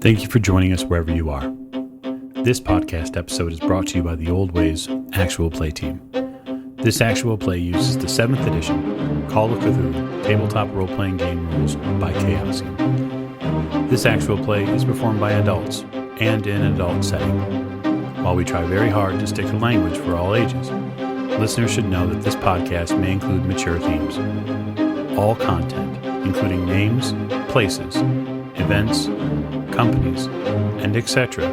Thank you for joining us wherever you are. This podcast episode is brought to you by the Old Ways Actual Play team. This actual play uses the 7th edition Call of Cthulhu tabletop role-playing game rules by Chaosium. This actual play is performed by adults and in an adult setting. While we try very hard to stick to language for all ages, listeners should know that this podcast may include mature themes. All content, including names, places, events, companies, and etc.,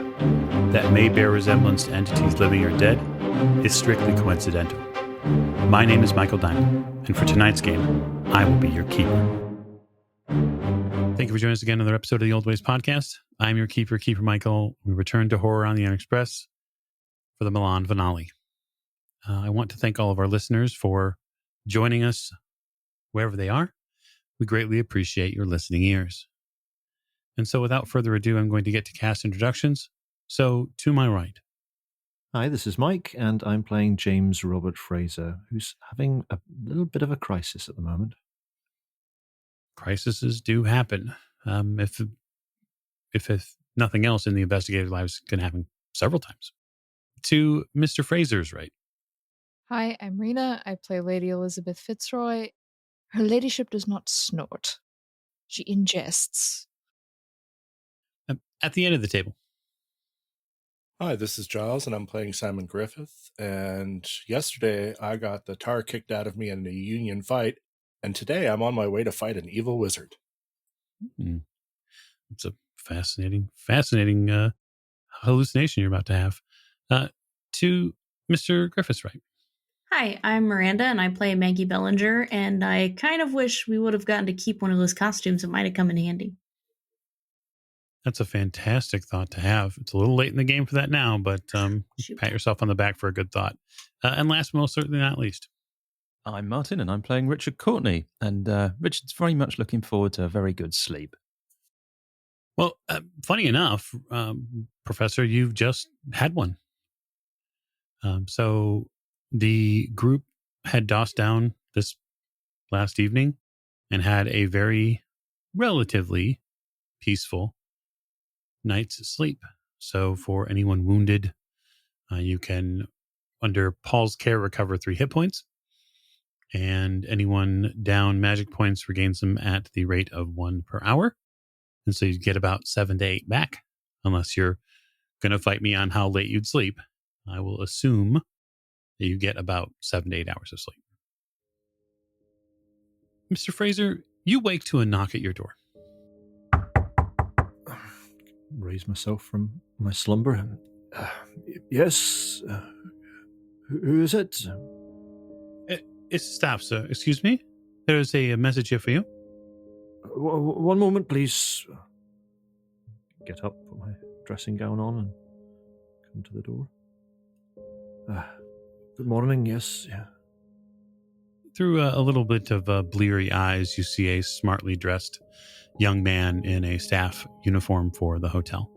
that may bear resemblance to entities living or dead, is strictly coincidental. My name is Michael Diamond, and for tonight's game, I will be your keeper. Thank you for joining us again on another episode of the Old Ways podcast. I'm your keeper, Keeper Michael. We return to Horror on the Express for the Milan finale. I want to thank all of our listeners for joining us wherever they are. We greatly appreciate your listening ears. And so without further ado, I'm going to get to cast introductions. So to my right. Hi, this is Mike, and I'm playing James Robert Fraser, who's having a little bit of a crisis at the moment. Crises do happen. If nothing else in the investigative lives can happen several times. To Mr. Fraser's right. Hi, I'm Rena. I play Lady Elizabeth Fitzroy. Her ladyship does not snort. She ingests. At the end of the table. Hi, this is Giles, and I'm playing Simon Griffith. And yesterday, I got the tar kicked out of me in a union fight, and today I'm on my way to fight an evil wizard. It's a fascinating hallucination you're about to have. To Mr. Griffith's right. Hi, I'm Miranda, and I play Maggie Bellinger, and I kind of wish we would have gotten to keep one of those costumes. It might have come in handy. That's a fantastic thought to have. It's a little late in the game for that now, but pat yourself on the back for a good thought. And last but most certainly not least. I'm Martin, and I'm playing Richard Courtney, and Richard's very much looking forward to a very good sleep. Well, funny enough, Professor, you've just had one. So the group had dossed down this last evening and had a very relatively peaceful night's sleep. So for anyone wounded, you can, under Paul's care, recover 3 hit points. And anyone down magic points regains them at the rate of 1 per hour. And so you get about 7 to 8 back, unless you're going to fight me on how late you'd sleep. I will assume that you get about 7 to 8 hours of sleep. Mr. Fraser, you wake to a knock at your door. Raise myself from my slumber and... yes? Who is it? It's staff, sir. Excuse me? There is a message here for you. One moment, please. Get up, put my dressing gown on, and come to the door. Good morning, yes. Yeah. Through a little bit of bleary eyes, you see a smartly dressed young man in a staff uniform for the hotel.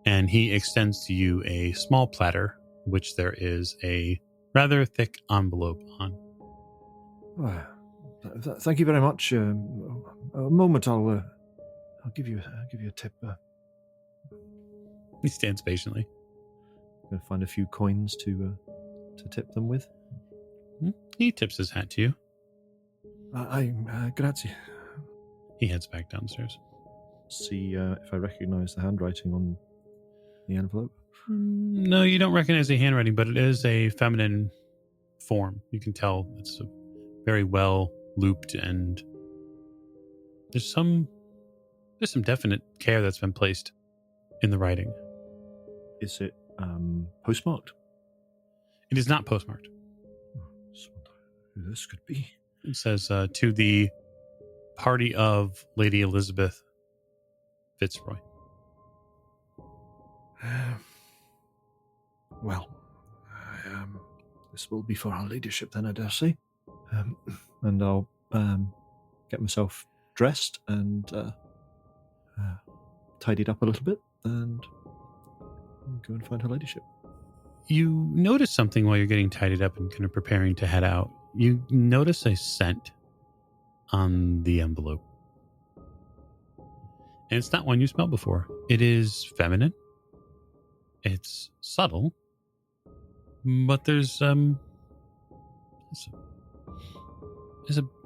And he extends to you a small platter, which there is a rather thick envelope on. Thank you very much. A moment, I'll give you a tip. He stands patiently. I'm going to find a few coins to tip them with. He tips his hat to you. Grazie. He heads back downstairs. See if I recognize the handwriting on the envelope. No, you don't recognize the handwriting, but it is a feminine form. You can tell it's very well looped, and there's some definite care that's been placed in the writing. Is it postmarked? It is not postmarked. Who this could be? It says to the party of Lady Elizabeth Fitzroy. Well, this will be for our ladyship then, I dare say. And I'll get myself dressed and tidied up a little bit and go and find her ladyship. You notice something while you're getting tidied up and kind of preparing to head out. You notice a scent on the envelope. And it's not one you smelled before. It is feminine. It's subtle. But there's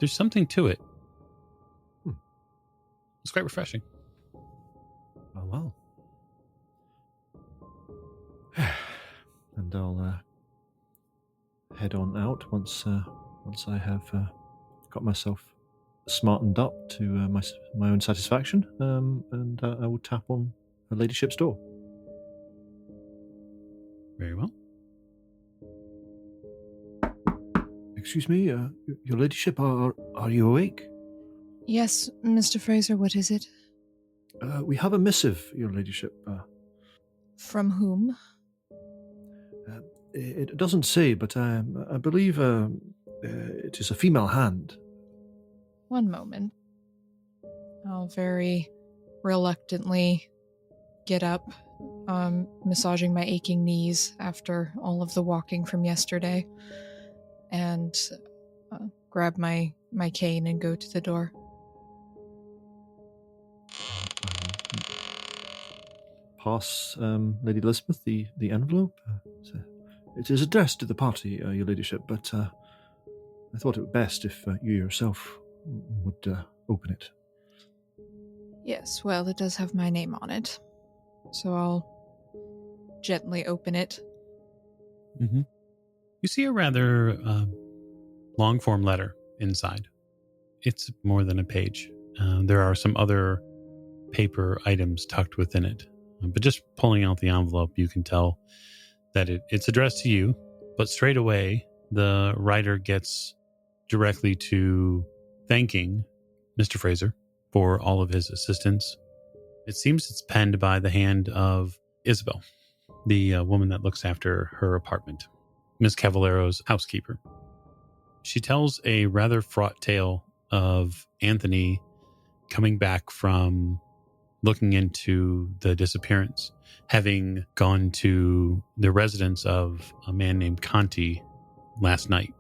something to it. It's quite refreshing. Oh, well. And I'll head on out once I have got myself smartened up to my own satisfaction, and I will tap on her ladyship's door. Very well. Excuse me, your ladyship, are you awake? Yes, Mr. Fraser, what is it? We have a missive, your ladyship. From whom? It doesn't say, but I believe it is a female hand. One moment. I'll very reluctantly get up, massaging my aching knees after all of the walking from yesterday, and grab my cane and go to the door. Pass Lady Elizabeth the envelope. It is addressed to the party, your ladyship, but I thought it would best if you yourself would open it. Yes, well, it does have my name on it, so I'll gently open it. Mm-hmm. You see a rather long-form letter inside. It's more than a page. There are some other paper items tucked within it. But just pulling out the envelope, you can tell that it's addressed to you, but straight away, the writer gets directly to thanking Mr. Fraser for all of his assistance. It seems it's penned by the hand of Isabel, the woman that looks after her apartment, Miss Cavallero's housekeeper. She tells a rather fraught tale of Anthony coming back from looking into the disappearance, having gone to the residence of a man named Conti last night.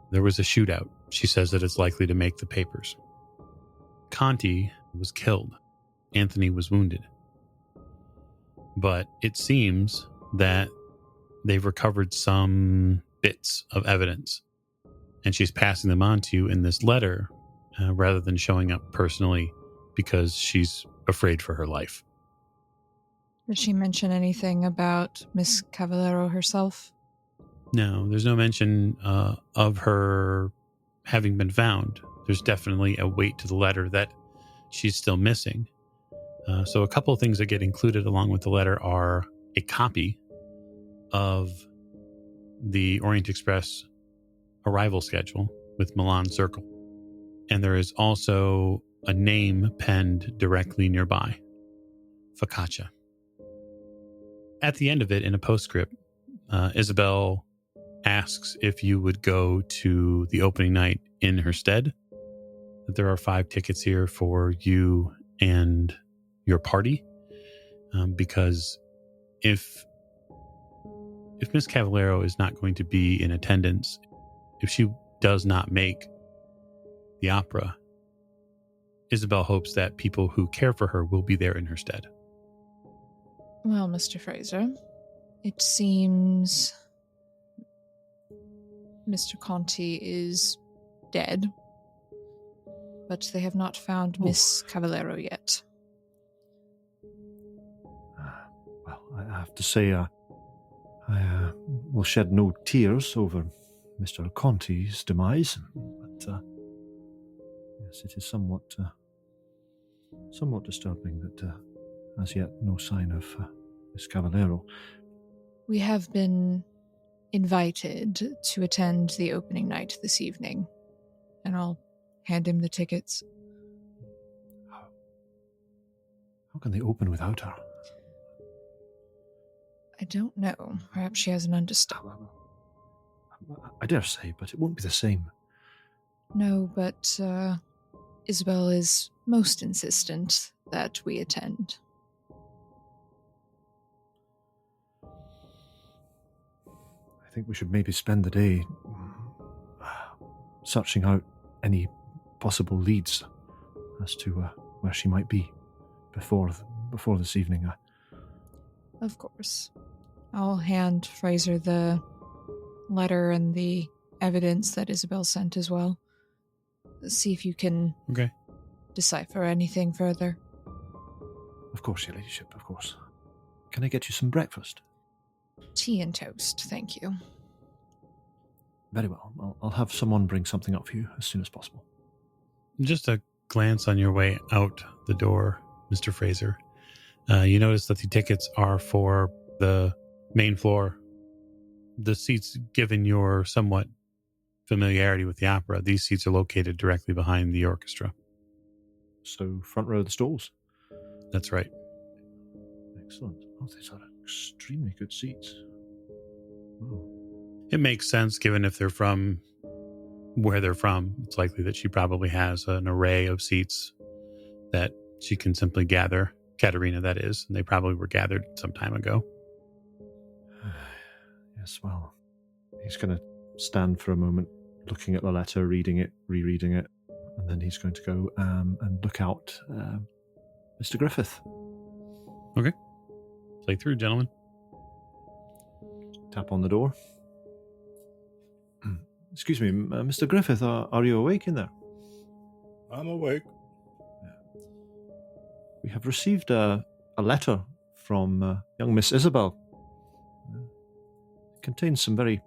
There was a shootout. She says that it's likely to make the papers. Conti was killed. Anthony was wounded. But it seems that they've recovered some bits of evidence, and she's passing them on to you in this letter rather than showing up personally because she's afraid for her life. Did she mention anything about Miss Cavallero herself? No, there's no mention of her having been found. There's definitely a weight to the letter that she's still missing. So a couple of things that get included along with the letter are a copy of the Orient Express arrival schedule with Milan Circle. And there is also a name penned directly nearby, Focaccia. At the end of it, in a postscript, Isabel asks if you would go to the opening night in her stead. That there are 5 tickets here for you and your party, because if Miss Cavallero is not going to be in attendance, if she does not make the opera, Isabel hopes that people who care for her will be there in her stead. Well, Mr. Fraser, it seems Mr. Conti is dead, but they have not found Miss Cavallero yet. Well, I have to say, I will shed no tears over Mr. Conti's demise, but yes, it is somewhat disturbing that as yet no sign of Miss Cavallero. We have been invited to attend the opening night this evening, and I'll hand him the tickets. How can they open without her? I don't know. Perhaps she has an understudy. I dare say, but it won't be the same. No, but Isabel is most insistent that we attend. I think we should maybe spend the day searching out any possible leads as to where she might be. before this evening. Of course. I'll hand Fraser the letter and the evidence that Isabel sent as well. See if you can decipher anything further. Of course, Your Ladyship, of course. Can I get you some breakfast? Tea and toast, thank you. Very well. I'll have someone bring something up for you as soon as possible. Just a glance on your way out the door, Mr. Fraser. You notice that the tickets are for the main floor. The seats, given your somewhat familiarity with the opera, these seats are located directly behind the orchestra. So, front row of the stalls? That's right. Excellent. Oh, these are extremely good seats. Oh. It makes sense, given if they're from where they're from. It's likely that she probably has an array of seats that she can simply gather. Katerina, that is. And they probably were gathered some time ago. Yes, well, he's going to stand for a moment, looking at the letter, reading it, rereading it, and then he's going to go and look out Mr. Griffith. Okay. Play through, gentlemen. Tap on the door. Excuse me, Mr. Griffith, are you awake in there? I'm awake. We have received a letter from young Miss Isabel. It contains some very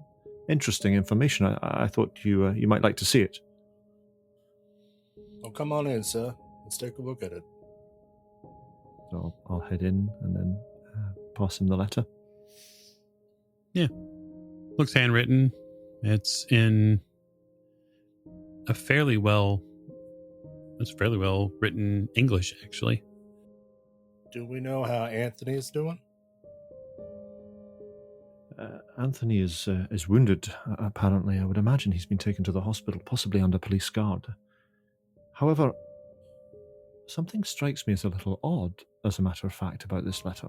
interesting information. I thought you might like to see it. Well, come on in, sir. Let's take a look at it. So I'll head in and then pass him the letter. Yeah. Looks handwritten. It's in a fairly well written English, actually. Do we know how Anthony is doing? Anthony is wounded, apparently. I would imagine he's been taken to the hospital, possibly under police guard. However, something strikes me as a little odd, as a matter of fact, about this letter.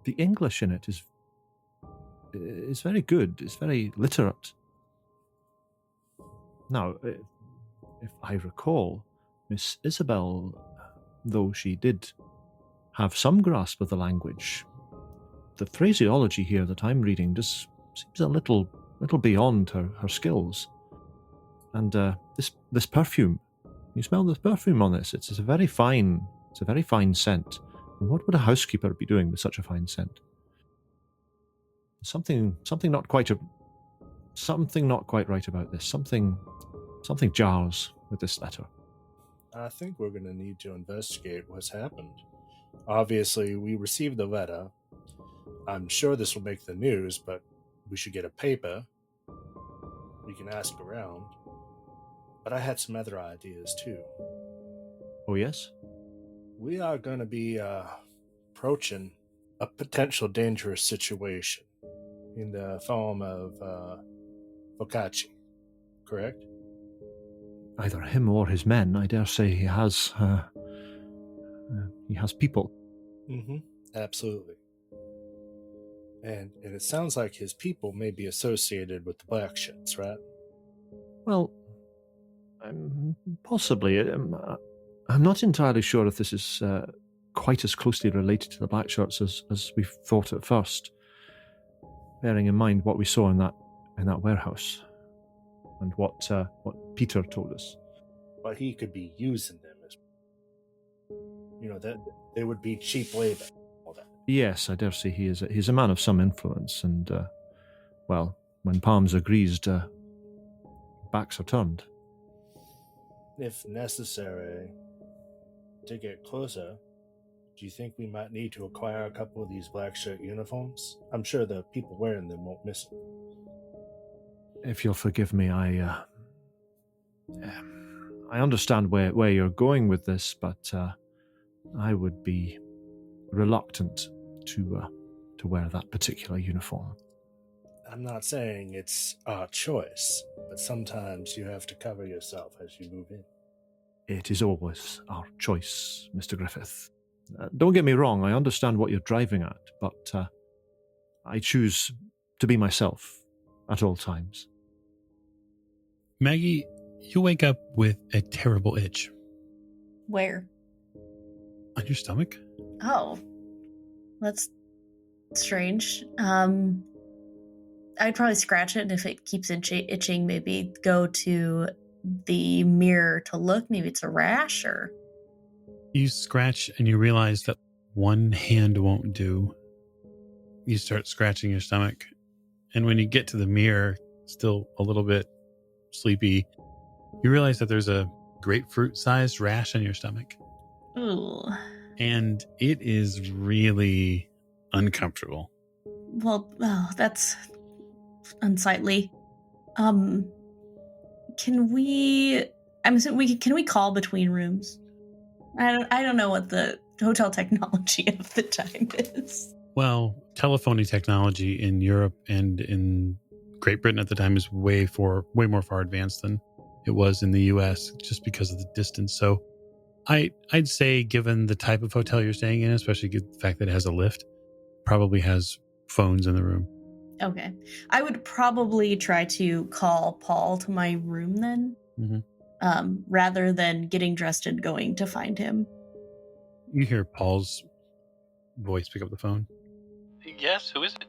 The English in it is very good. It's very literate. Now, if I recall, Miss Isabel, though she did have some grasp of the language, the phraseology here that I'm reading just seems a little beyond her skills. And this perfume, you smell the perfume on this. It's a very fine scent. And what would a housekeeper be doing with such a fine scent? Something not quite right about this. Something jars with this letter. I think we're going to need to investigate what's happened. Obviously, we received the letter. I'm sure this will make the news, but we should get a paper. We can ask around. But I had some other ideas, too. Oh, yes? We are going to be approaching a potential dangerous situation in the form of Boccacci, correct? Either him or his men. I dare say he has people. Mm-hmm. Absolutely. And it sounds like his people may be associated with the Black Shirts, right? Well, possibly. I'm not entirely sure if this is quite as closely related to the Black Shirts as we thought at first, bearing in mind what we saw in that warehouse and what Peter told us. But he could be using them as, that they would be cheap labor. All that. Yes, I dare say he's a man of some influence, and when palms are greased, backs are turned. If necessary, to get closer, do you think we might need to acquire a couple of these black shirt uniforms? I'm sure the people wearing them won't miss them. If you'll forgive me, I understand where you're going with this, but I would be reluctant to wear that particular uniform. I'm not saying it's our choice, but sometimes you have to cover yourself as you move in. It is always our choice, Mr. Griffith. Don't get me wrong, I understand what you're driving at, but I choose to be myself at all times. Maggie, you wake up with a terrible itch. Where? your stomach? Oh, that's strange. I'd probably scratch it, and if it keeps itching, maybe go to the mirror to look. Maybe it's a rash, or... You scratch and you realize that one hand won't do. You start scratching your stomach. And when you get to the mirror, still a little bit sleepy, you realize that there's a grapefruit-sized rash on your stomach. Ooh. And it is really uncomfortable. Well, that's unsightly. Can we... I'm assuming can we call between rooms? I don't know what the hotel technology of the time is. Well, telephony technology in Europe and in Great Britain at the time is way more far advanced than it was in the US, just because of the distance. So I'd say, given the type of hotel you're staying in, especially the fact that it has a lift, probably has phones in the room. Okay. I would probably try to call Paul to my room then, rather than getting dressed and going to find him. You hear Paul's voice pick up the phone. Yes, who is it?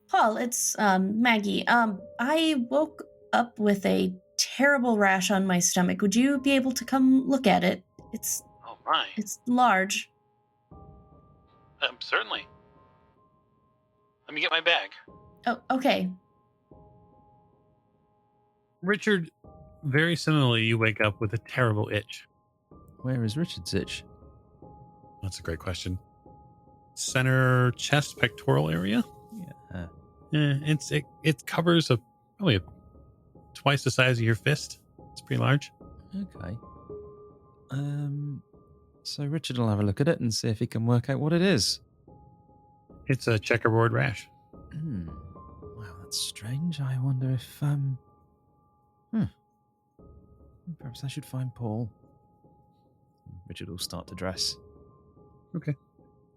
Paul, it's Maggie. I woke up with a terrible rash on my stomach. Would you be able to come look at it? It's large. Certainly. Let me get my bag. Oh, okay. Richard, very similarly, you wake up with a terrible itch. Where is Richard's itch? That's a great question. Center chest pectoral area. Yeah. It covers probably twice the size of your fist. It's pretty large. Okay. So Richard will have a look at it and see if he can work out what it is. It's a checkerboard rash. Wow, that's strange. I wonder if perhaps I should find Paul. Richard will start to dress. Okay.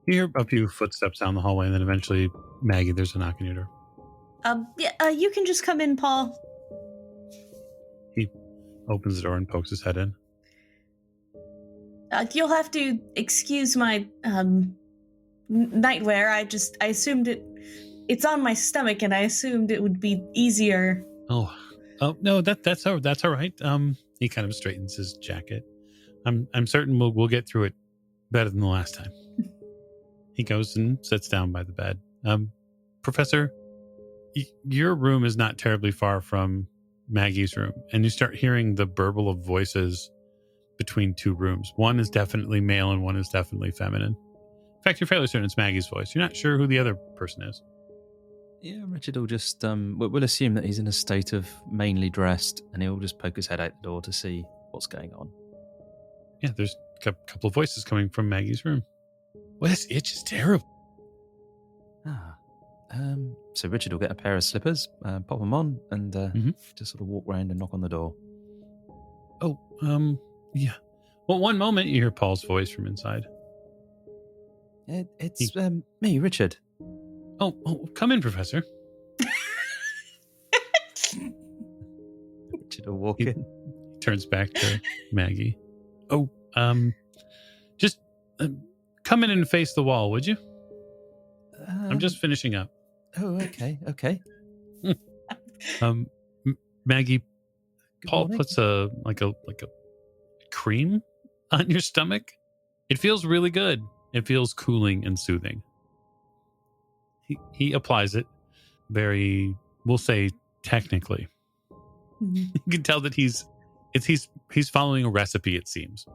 You hear a few footsteps down the hallway, and then eventually, Maggie, there's a knock on your door. You can just come in, Paul. He opens the door and pokes his head in. You'll have to excuse my nightwear. I assumed it's on my stomach, and I assumed it would be easier. Oh no, that's all right. He kind of straightens his jacket. I'm certain we'll get through it better than the last time. He goes and sits down by the bed. Professor, your room is not terribly far from Maggie's room, and you start hearing the burble of voices between two rooms. One is definitely male and one is definitely feminine. In fact, you're fairly certain it's Maggie's voice. You're not sure who the other person is. Yeah, Richard will just we'll assume that he's in a state of mainly dressed, and he'll just poke his head out the door to see what's going on. Yeah, there's a couple of voices coming from Maggie's room. Well, this itch is terrible. So Richard will get a pair of slippers, pop them on, and just sort of walk around and knock on the door. Oh, yeah. Well, one moment you hear Paul's voice from inside. It's me, Richard. Oh, come in, Professor. Richard will walk in. He turns back to Maggie. Oh, just come in and face the wall, would you? I'm just finishing up. Oh, okay. Maggie, Good Paul morning. puts a cream on your stomach. It feels really good. It feels cooling and soothing. He applies it very, we'll say, technically. You can tell that he's following a recipe, it seems.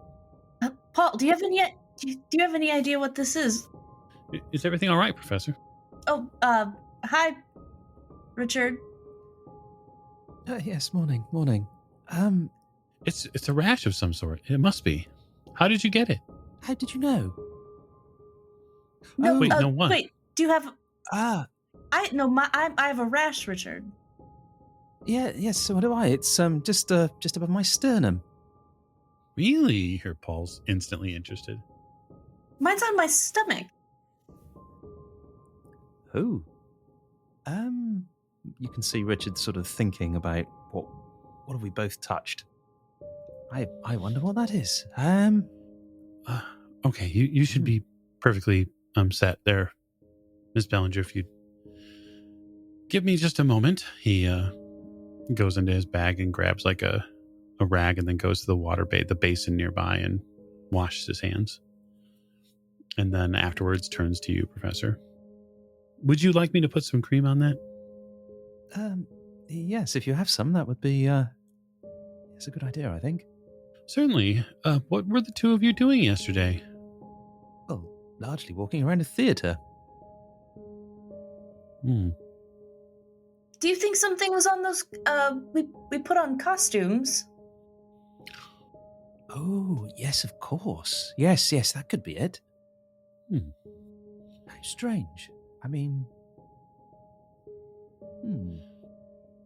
Paul, do you have any idea what this is? Is everything all right, Professor? Oh, hi, Richard. Yes, morning. It's a rash of some sort. It must be. How did you get it? How did you know? No, what? Wait, do you have? I have a rash, Richard. yes. So do I. It's just above my sternum. Really? You hear Paul's instantly interested. Mine's on my stomach. Oh. You can see Richard sort of thinking about what have we both touched. I wonder what that is. Okay, you should be perfectly set there, Miss Bellinger. If you give me just a moment. He goes into his bag and grabs like a rag and then goes to the basin nearby and washes his hands. And then afterwards turns to you, Professor. Would you like me to put some cream on that? Yes, if you have some, that would be, it's a good idea, I think. Certainly. What were the two of you doing yesterday? Well, largely walking around a theatre. Hmm. Do you think something was on those, we put on costumes? Oh, yes, of course. Yes, that could be it. How strange. I mean...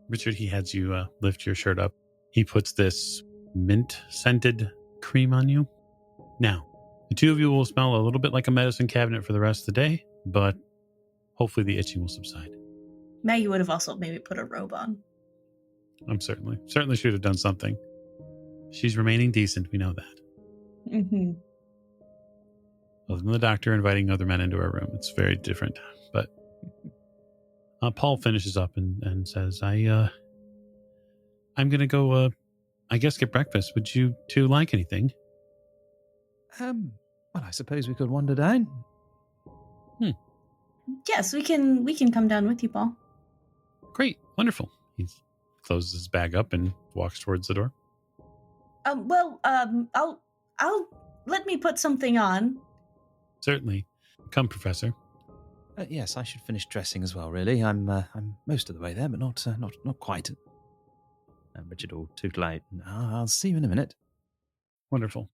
Richard, he has you lift your shirt up. He puts this mint-scented cream on you. Now, the two of you will smell a little bit like a medicine cabinet for the rest of the day, but hopefully the itching will subside. Maggie would have also maybe put a robe on. I'm certainly should have done something. She's remaining decent, we know that. Mm-hmm. Other than the doctor inviting other men into our room, it's very different. But Paul finishes up and says, I'm going to go, I guess, get breakfast. Would you two like anything? Well, I suppose we could wander down. Yes, we can come down with you, Paul. Great. Wonderful. He closes his bag up and walks towards the door. I'll let me put something on. Certainly. Come, Professor. Yes, I should finish dressing as well, really. I'm most of the way there, but not quite. Richard will tootle out. I'll see you in a minute. Wonderful.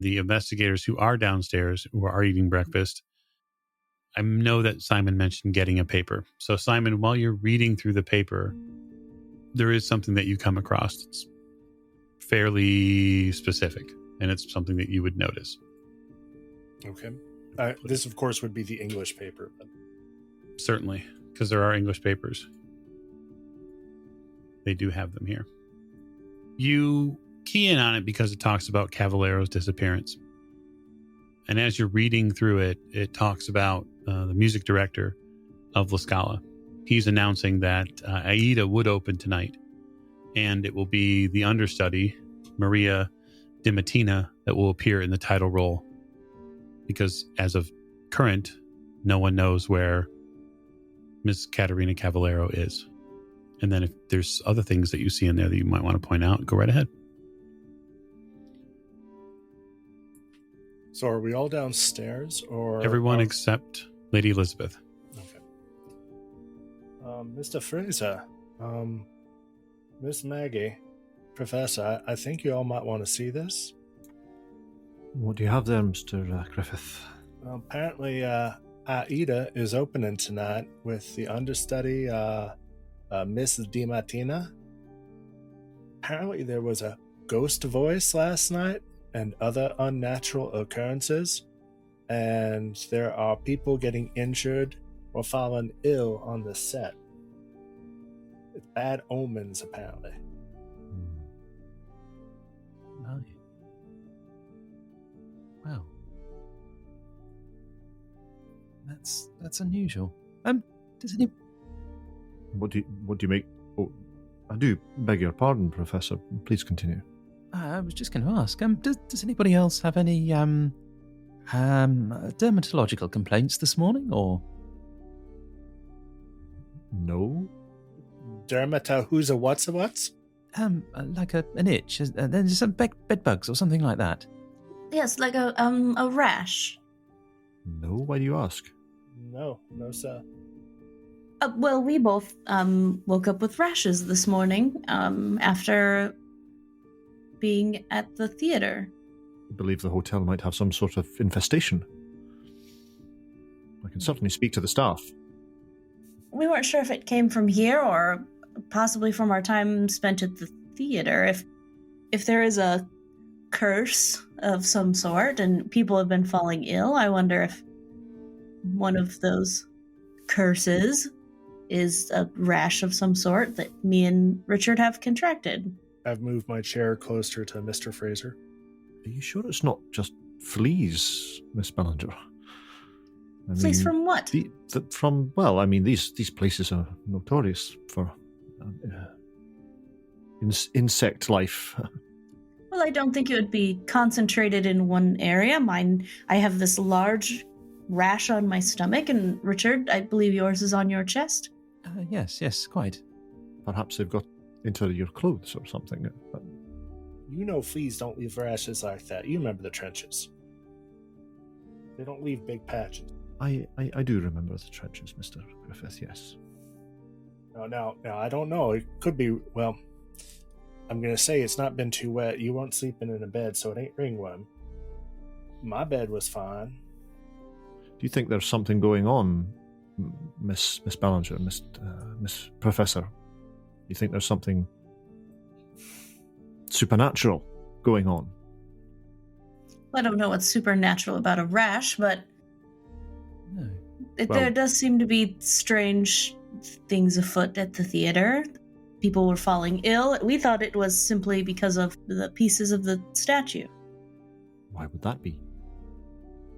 The investigators who are downstairs, who are eating breakfast, I know that Simon mentioned getting a paper. So, Simon, while you're reading through the paper, there is something that you come across. It's fairly specific, and it's something that you would notice. Okay. This, of course, would be the English paper. But... Certainly, because there are English papers. They do have them here. You key in on it because it talks about Cavallero's disappearance. And as you're reading through it, it talks about the music director of La Scala. He's announcing that Aida would open tonight, and it will be the understudy, Maria Di Mattina, that will appear in the title role. Because as of current, no one knows where Miss Caterina Cavallero is. And then if there's other things that you see in there that you might want to point out, go right ahead. So are we all downstairs, or everyone except Lady Elizabeth? Okay. Mr. Fraser, Miss Maggie, Professor, I think you all might want to see this. What do you have there, Mr. Griffith? Apparently, Aida is opening tonight with the understudy, Miss Di Mattina. Apparently, there was a ghost voice last night and other unnatural occurrences, and there are people getting injured or fallen ill on the set. It's bad omens, apparently. Right. Wow. That's unusual. Does any... What do you make? Oh, I do beg your pardon, Professor. Please continue. I was just going to ask. Does anybody else have any dermatological complaints this morning, or? No. Who's a what's? Like an itch. There's some bed bugs or something like that. Yes, like a rash. No. Why do you ask? No, sir. Well, we both woke up with rashes this morning after being at the theater. I believe the hotel might have some sort of infestation. I can certainly speak to the staff. We weren't sure if it came from here or possibly from our time spent at the theater. If there is a curse of some sort and people have been falling ill, I wonder if one of those curses is a rash of some sort that me and Richard have contracted. I've moved my chair closer to Mr. Fraser. Are you sure it's not just fleas, Miss Ballinger. Fleas from what? These places are notorious for insect life. Well, I don't think it would be concentrated in one area. I have this large rash on my stomach, and Richard, I believe yours is on your chest. Yes, quite. Perhaps they've got into your clothes or something. You know fleas don't leave rashes like that. You remember the trenches. They don't leave big patches. I do remember the trenches, Mr. Griffith, yes. Now, I don't know. It could be, well, I'm going to say it's not been too wet. You weren't sleeping in a bed, so it ain't ringworm. My bed was fine. Do you think there's something going on, Miss Ballinger, Miss Professor? You think there's something supernatural going on? I don't know what's supernatural about a rash, but No. there does seem to be strange things afoot at the theater. People were falling ill. We thought it was simply because of the pieces of the statue. Why would that be?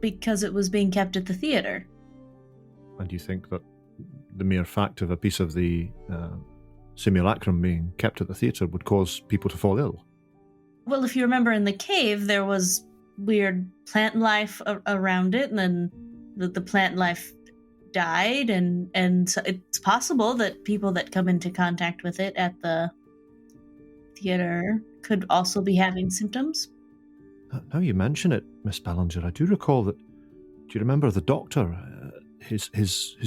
Because it was being kept at the theater. And do you think that the mere fact of a piece of the simulacrum being kept at the theatre would cause people to fall ill? Well, if you remember in the cave, there was weird plant life around it, and then the plant life died, and so it's possible that people that come into contact with it at the theater could also be having symptoms. Now you mention it, Miss Ballinger, I do recall that. Do you remember the doctor, his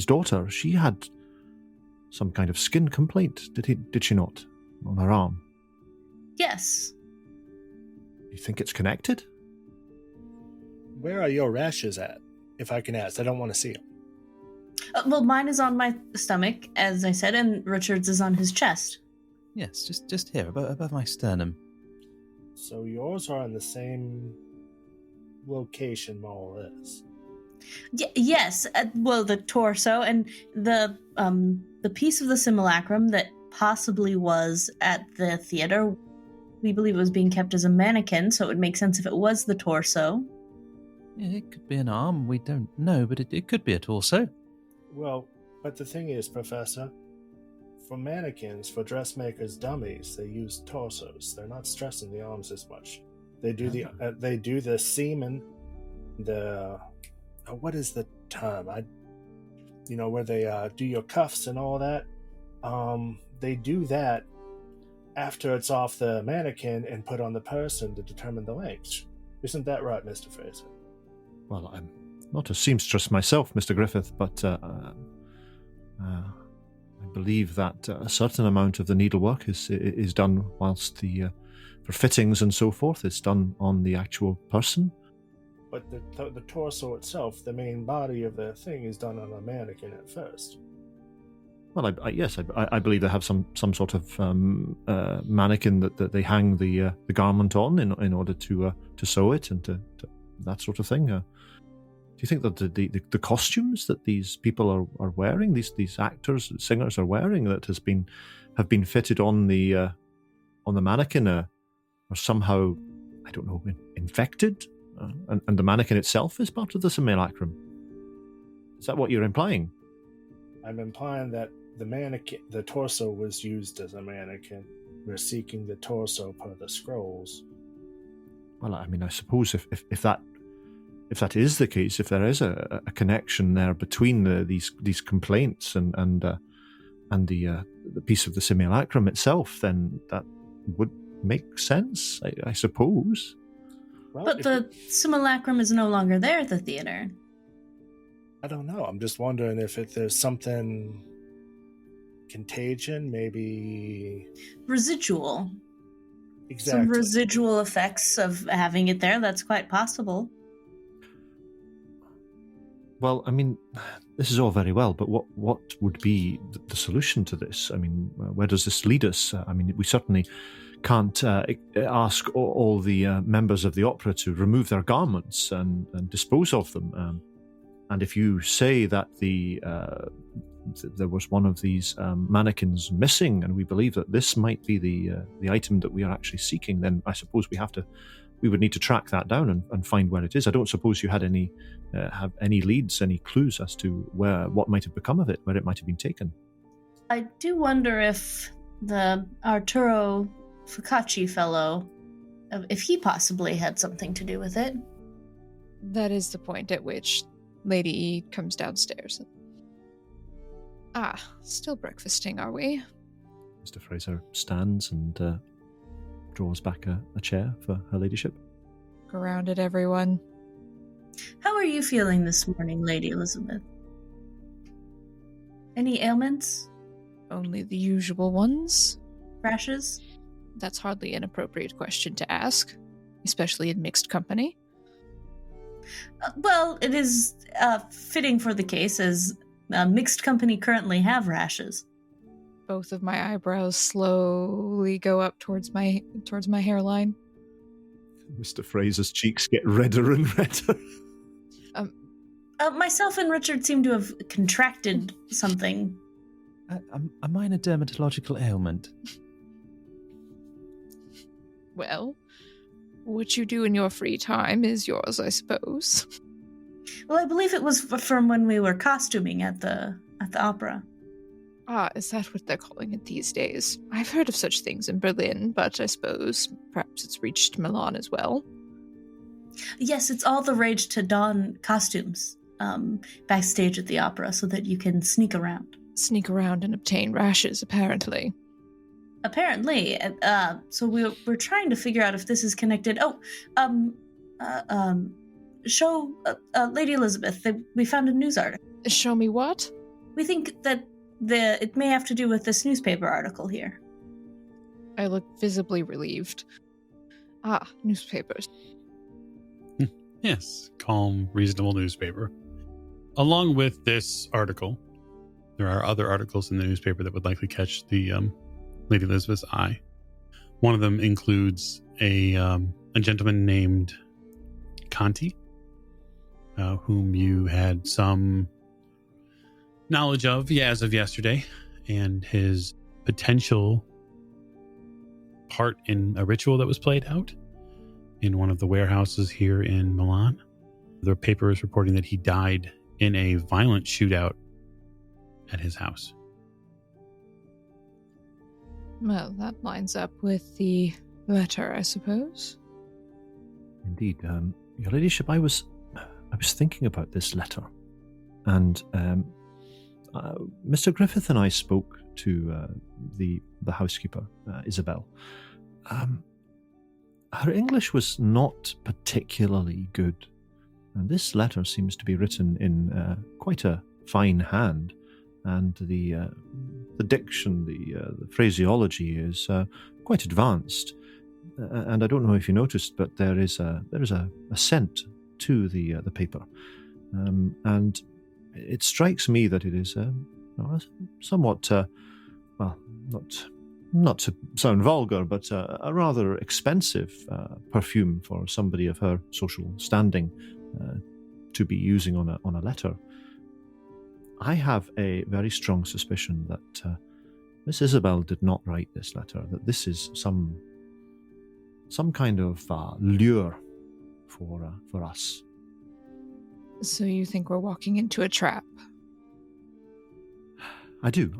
daughter? She had some kind of skin complaint. Did she not, on her arm? Yes. You think it's connected? Where are your rashes at? If I can ask, I don't want to see them. Well, mine is on my stomach, as I said, and Richard's is on his chest. Yes, just here, above my sternum. So yours are in the same location, more or less. Yes. Well, the torso and the piece of the simulacrum that possibly was at the theater. We believe it was being kept as a mannequin, so it would make sense if it was the torso. Yeah, it could be an arm. We don't know, but it could be a torso. Well, but the thing is, Professor, for mannequins, for dressmakers' dummies, they use torsos. They're not stressing the arms as much. They do the semen, what is the term? Where they do your cuffs and all that. They do that after it's off the mannequin and put on the person to determine the length. Isn't that right, Mr. Fraser? Well, I'm not a seamstress myself, Mr. Griffith, but I believe that a certain amount of the needlework is done whilst for fittings and so forth, it's done on the actual person. But the torso itself, the main body of the thing, is done on a mannequin at first. Well, I believe they have some sort of mannequin that they hang the garment on in order to sew it and to that sort of thing. Do you think that the costumes that these people are wearing, these actors, singers are wearing, that have been fitted on the mannequin are somehow, I don't know, infected, and the mannequin itself is part of the simulacrum? Is that what you're implying? I'm implying that the torso was used as a mannequin. We're seeking the torso per the scrolls. Well, I mean, I suppose if that is the case, if there is a connection there between these complaints and the piece of the simulacrum itself, then that would make sense, I suppose. Well, But the simulacrum is no longer there at the theater. I don't know. I'm just wondering if there's something contagion, maybe Residual. exactly. Some residual effects of having it there. That's quite possible. Well, I mean, this is all very well, but what would be the solution to this? I mean, where does this lead us? I mean, we certainly can't ask all the members of the opera to remove their garments and dispose of them. And if you say that there was one of these mannequins missing, and we believe that this might be the item that we are actually seeking, then I suppose we have to we would need to track that down and find where it is. I don't suppose you had any have any leads, any clues as to what might have become of it, where it might have been taken. I do wonder if the Arturo Focacci fellow, if he possibly had something to do with it. That is the point at which Lady E comes downstairs. Still breakfasting, are we? Mr. Fraser stands and draws back a chair for her ladyship. Grounded, everyone. How are you feeling this morning, Lady Elizabeth? Any ailments? Only the usual ones. Rashes? That's hardly an appropriate question to ask, especially in mixed company. Well, it is fitting for the case, as mixed company currently have rashes. Both of my eyebrows slowly go up towards my hairline. Mr. Fraser's cheeks get redder and redder. Myself and Richard seem to have contracted something. A minor dermatological ailment. Well, what you do in your free time is yours, I suppose. Well, I believe it was from when we were costuming at the opera. Is that what they're calling it these days? I've heard of such things in Berlin, but I suppose perhaps it's reached Milan as well. Yes, it's all the rage to don costumes backstage at the opera so that you can sneak around. Sneak around and obtain rashes, apparently. Apparently. So we're trying to figure out if this is connected. Show Lady Elizabeth that we found a news article. Show me what? We think that it may have to do with this newspaper article here. I look visibly relieved. Newspapers. Yes, calm, reasonable newspaper. Along with this article, there are other articles in the newspaper that would likely catch the Lady Elizabeth's eye. One of them includes a gentleman named Conti, whom you had some knowledge of, as of yesterday, and his potential part in a ritual that was played out in one of the warehouses here in Milan. The paper is reporting that he died in a violent shootout at his house. Well, that lines up with the letter, I suppose. Indeed, Your Ladyship, I was thinking about this letter, and Mr. Griffith and I spoke to the housekeeper, Isabel. Her English was not particularly good, and this letter seems to be written in quite a fine hand, and the diction, the phraseology is quite advanced. And I don't know if you noticed, but there is a scent to the paper, and it strikes me that it is somewhat, not to sound vulgar, but a rather expensive perfume for somebody of her social standing to be using on a letter. I have a very strong suspicion that Miss Isabel did not write this letter, that this is some kind of lure for us. So you think we're walking into a trap? I do,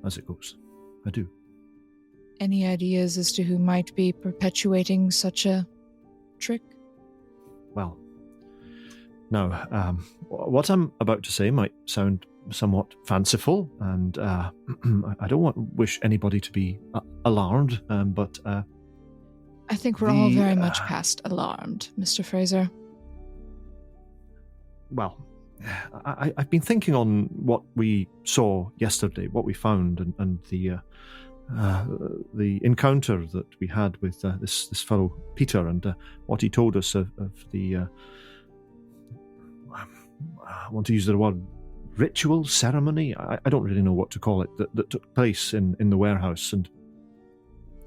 as it goes. I do. Any ideas as to who might be perpetuating such a trick? Well, now, what I'm about to say might sound somewhat fanciful, and I don't wish anybody to be alarmed, but I think we're all very much past alarmed, Mr. Fraser. Well, I've been thinking on what we saw yesterday, what we found, and the encounter that we had with this fellow Peter, and what he told us of the I want to use the word ritual, ceremony. I don't really know what to call it that took place in the warehouse, and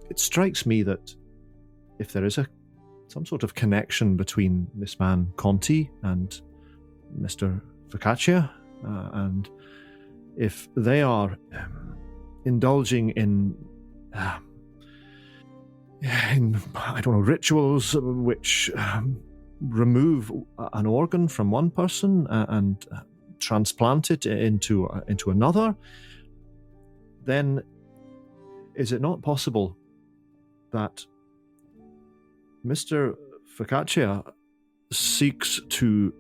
it strikes me that if there is some sort of connection between this man Conti and Mr. Focaccia, and if they are indulging in I don't know, rituals which remove an organ from one person and transplant it into another, then is it not possible that Mr. Focaccia seeks to,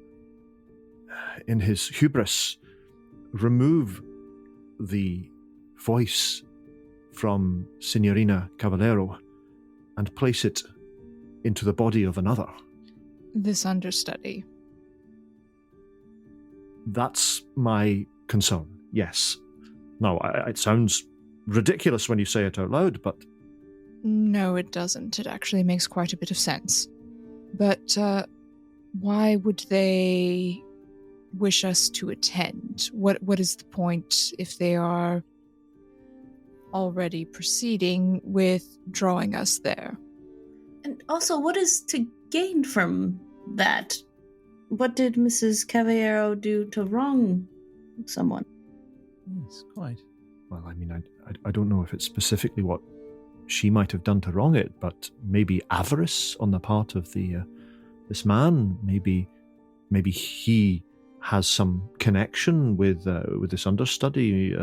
in his hubris, remove the voice from Signorina Cavallero and place it into the body of another? This understudy. That's my concern, yes. Now, it sounds ridiculous when you say it out loud, but... No, it doesn't. It actually makes quite a bit of sense. But why would they wish us to attend? What is the point if they are already proceeding with drawing us there? And also, what is to gain from that? What did Mrs. Cavallero do to wrong someone? Yes, quite. Well, I mean, I don't know if it's specifically what she might have done to wrong it, but maybe avarice on the part of this man. Maybe he has some connection with this understudy,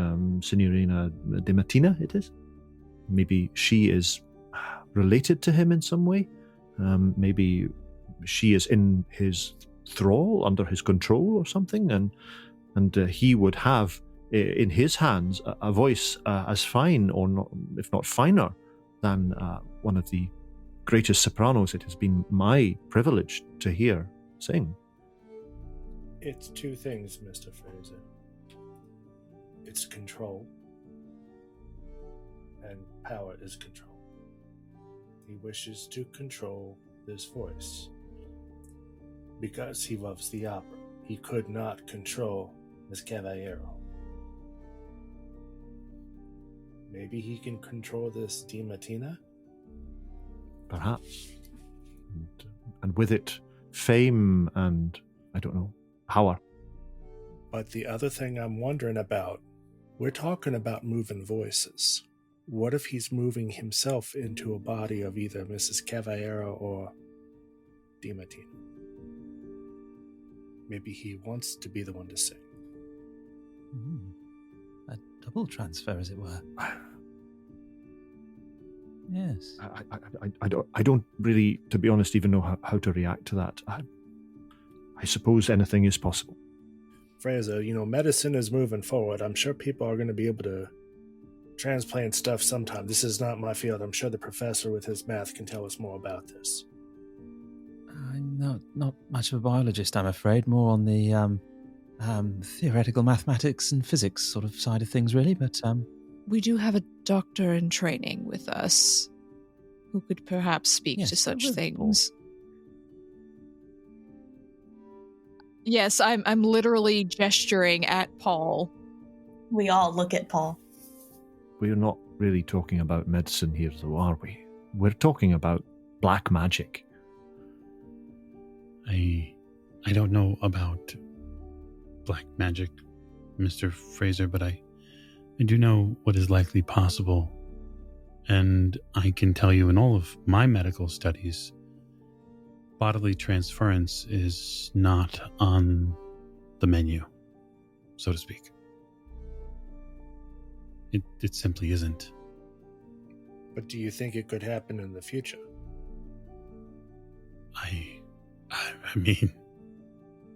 Signorina De Mattina, it is. Maybe she is related to him in some way. Maybe she is in his thrall, under his control or something, and he would have in his hands a voice as fine, or not, if not finer, than one of the greatest sopranos it has been my privilege to hear sing. It's two things, Mr. Fraser. It's control, and power is control. He wishes to control this voice because he loves the opera. He could not control Miss Cavallero. Maybe he can control this Di Mattina? Perhaps. And with it, fame and, I don't know, power. But the other thing I'm wondering about, we're talking about moving voices. What if he's moving himself into a body of either Mrs. Cavallero or Di Mattina? Maybe he wants to be the one to sing. A double transfer, as it were. Yes. I don't really, to be honest, even know how to react to that. I suppose anything is possible. Fraser, medicine is moving forward. I'm sure people are going to be able to transplant stuff sometime. This is not my field. I'm sure the professor with his math can tell us more about this. I'm not much of a biologist, I'm afraid. More on the theoretical mathematics and physics sort of side of things, really. But we do have a doctor in training with us who could perhaps speak to such things. Yes, I'm literally gesturing at Paul. We all look at Paul. We're not really talking about medicine here, though, are we? We're talking about black magic. I don't know about black magic, Mr. Fraser, but I do know what is likely possible. And I can tell you in all of my medical studies, bodily transference is not on the menu, so to speak. It simply isn't. But do you think it could happen in the future? I mean,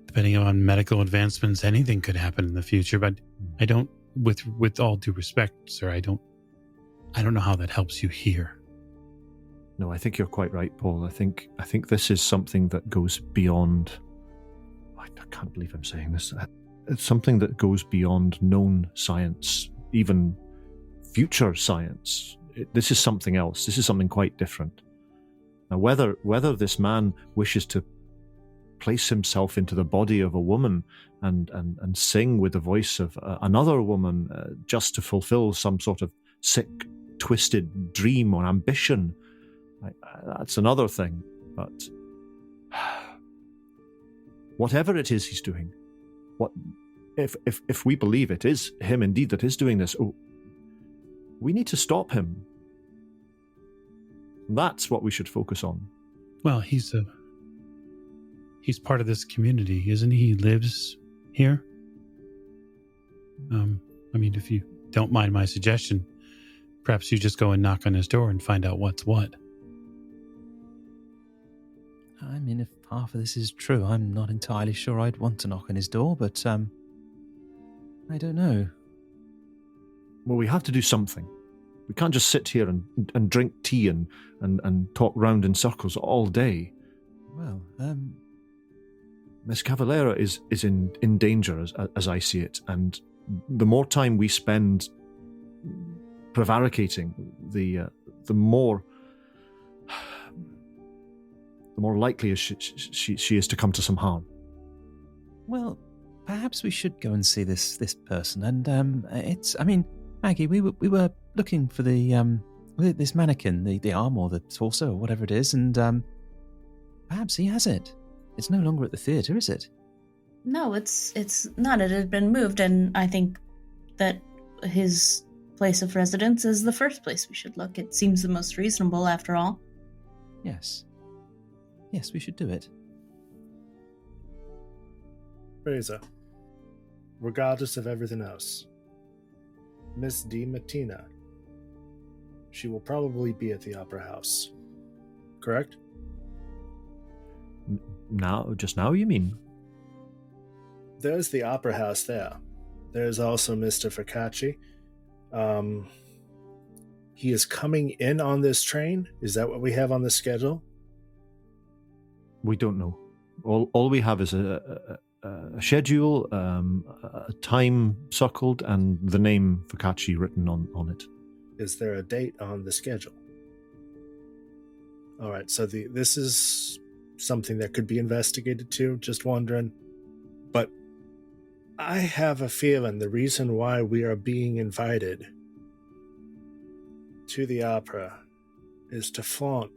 depending on medical advancements, anything could happen in the future, but I don't, with all due respect, sir, I don't know how that helps you here. No, I think you're quite right, Paul. I think this is something that goes beyond... I can't believe I'm saying this. It's something that goes beyond known science, even future science. This is something else. This is something quite different. Now, whether this man wishes to place himself into the body of a woman and sing with the voice of another woman just to fulfill some sort of sick, twisted dream or ambition, that's another thing. But whatever it is he's doing, if we believe it is him indeed that is doing this, we need to stop him. That's what we should focus on. Well, he's part of this community, isn't he? He lives here. I mean, if you don't mind my suggestion, perhaps you just go and knock on his door and find out what's what. I mean, if half of this is true, I'm not entirely sure I'd want to knock on his door, but, I don't know. Well, we have to do something. We can't just sit here and drink tea and talk round in circles all day. Well, Miss Cavalera is in danger, as I see it, and the more time we spend prevaricating, the more likely is she is to come to some harm. well, perhaps we should go and see this person, and, I mean, Maggie, we were looking for this mannequin, the arm or the torso or whatever it is, and perhaps he has it. It's no longer at the theatre, is it? No, it's not. It had been moved, and I think that his place of residence is the first place we should look. It seems the most reasonable, after all. Yes. Yes, we should do it. Fraser, regardless of everything else, Miss Di Mattina, she will probably be at the Opera House. Correct? Just now, you mean? There's the Opera House there. There's also Mr. Focacci. He is coming in on this train? Is that what we have on the schedule? We don't know. All we have is a schedule, a time circled, and the name Focacci written on it. Is there a date on the schedule? All right, so this is something that could be investigated too, just wondering. But I have a feeling the reason why we are being invited to the opera is to flaunt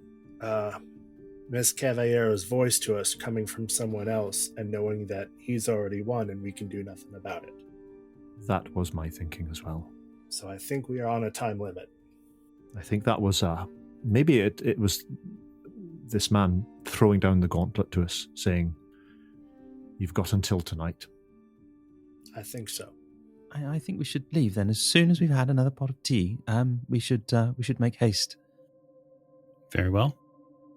Miss Cavallero's voice to us coming from someone else and knowing that he's already won and we can do nothing about it. That was my thinking as well. So I think we are on a time limit. I think that was maybe it was this man throwing down the gauntlet to us, saying, "You've got until tonight." I think so. I think we should leave then. As soon as we've had another pot of tea, we should make haste. Very well.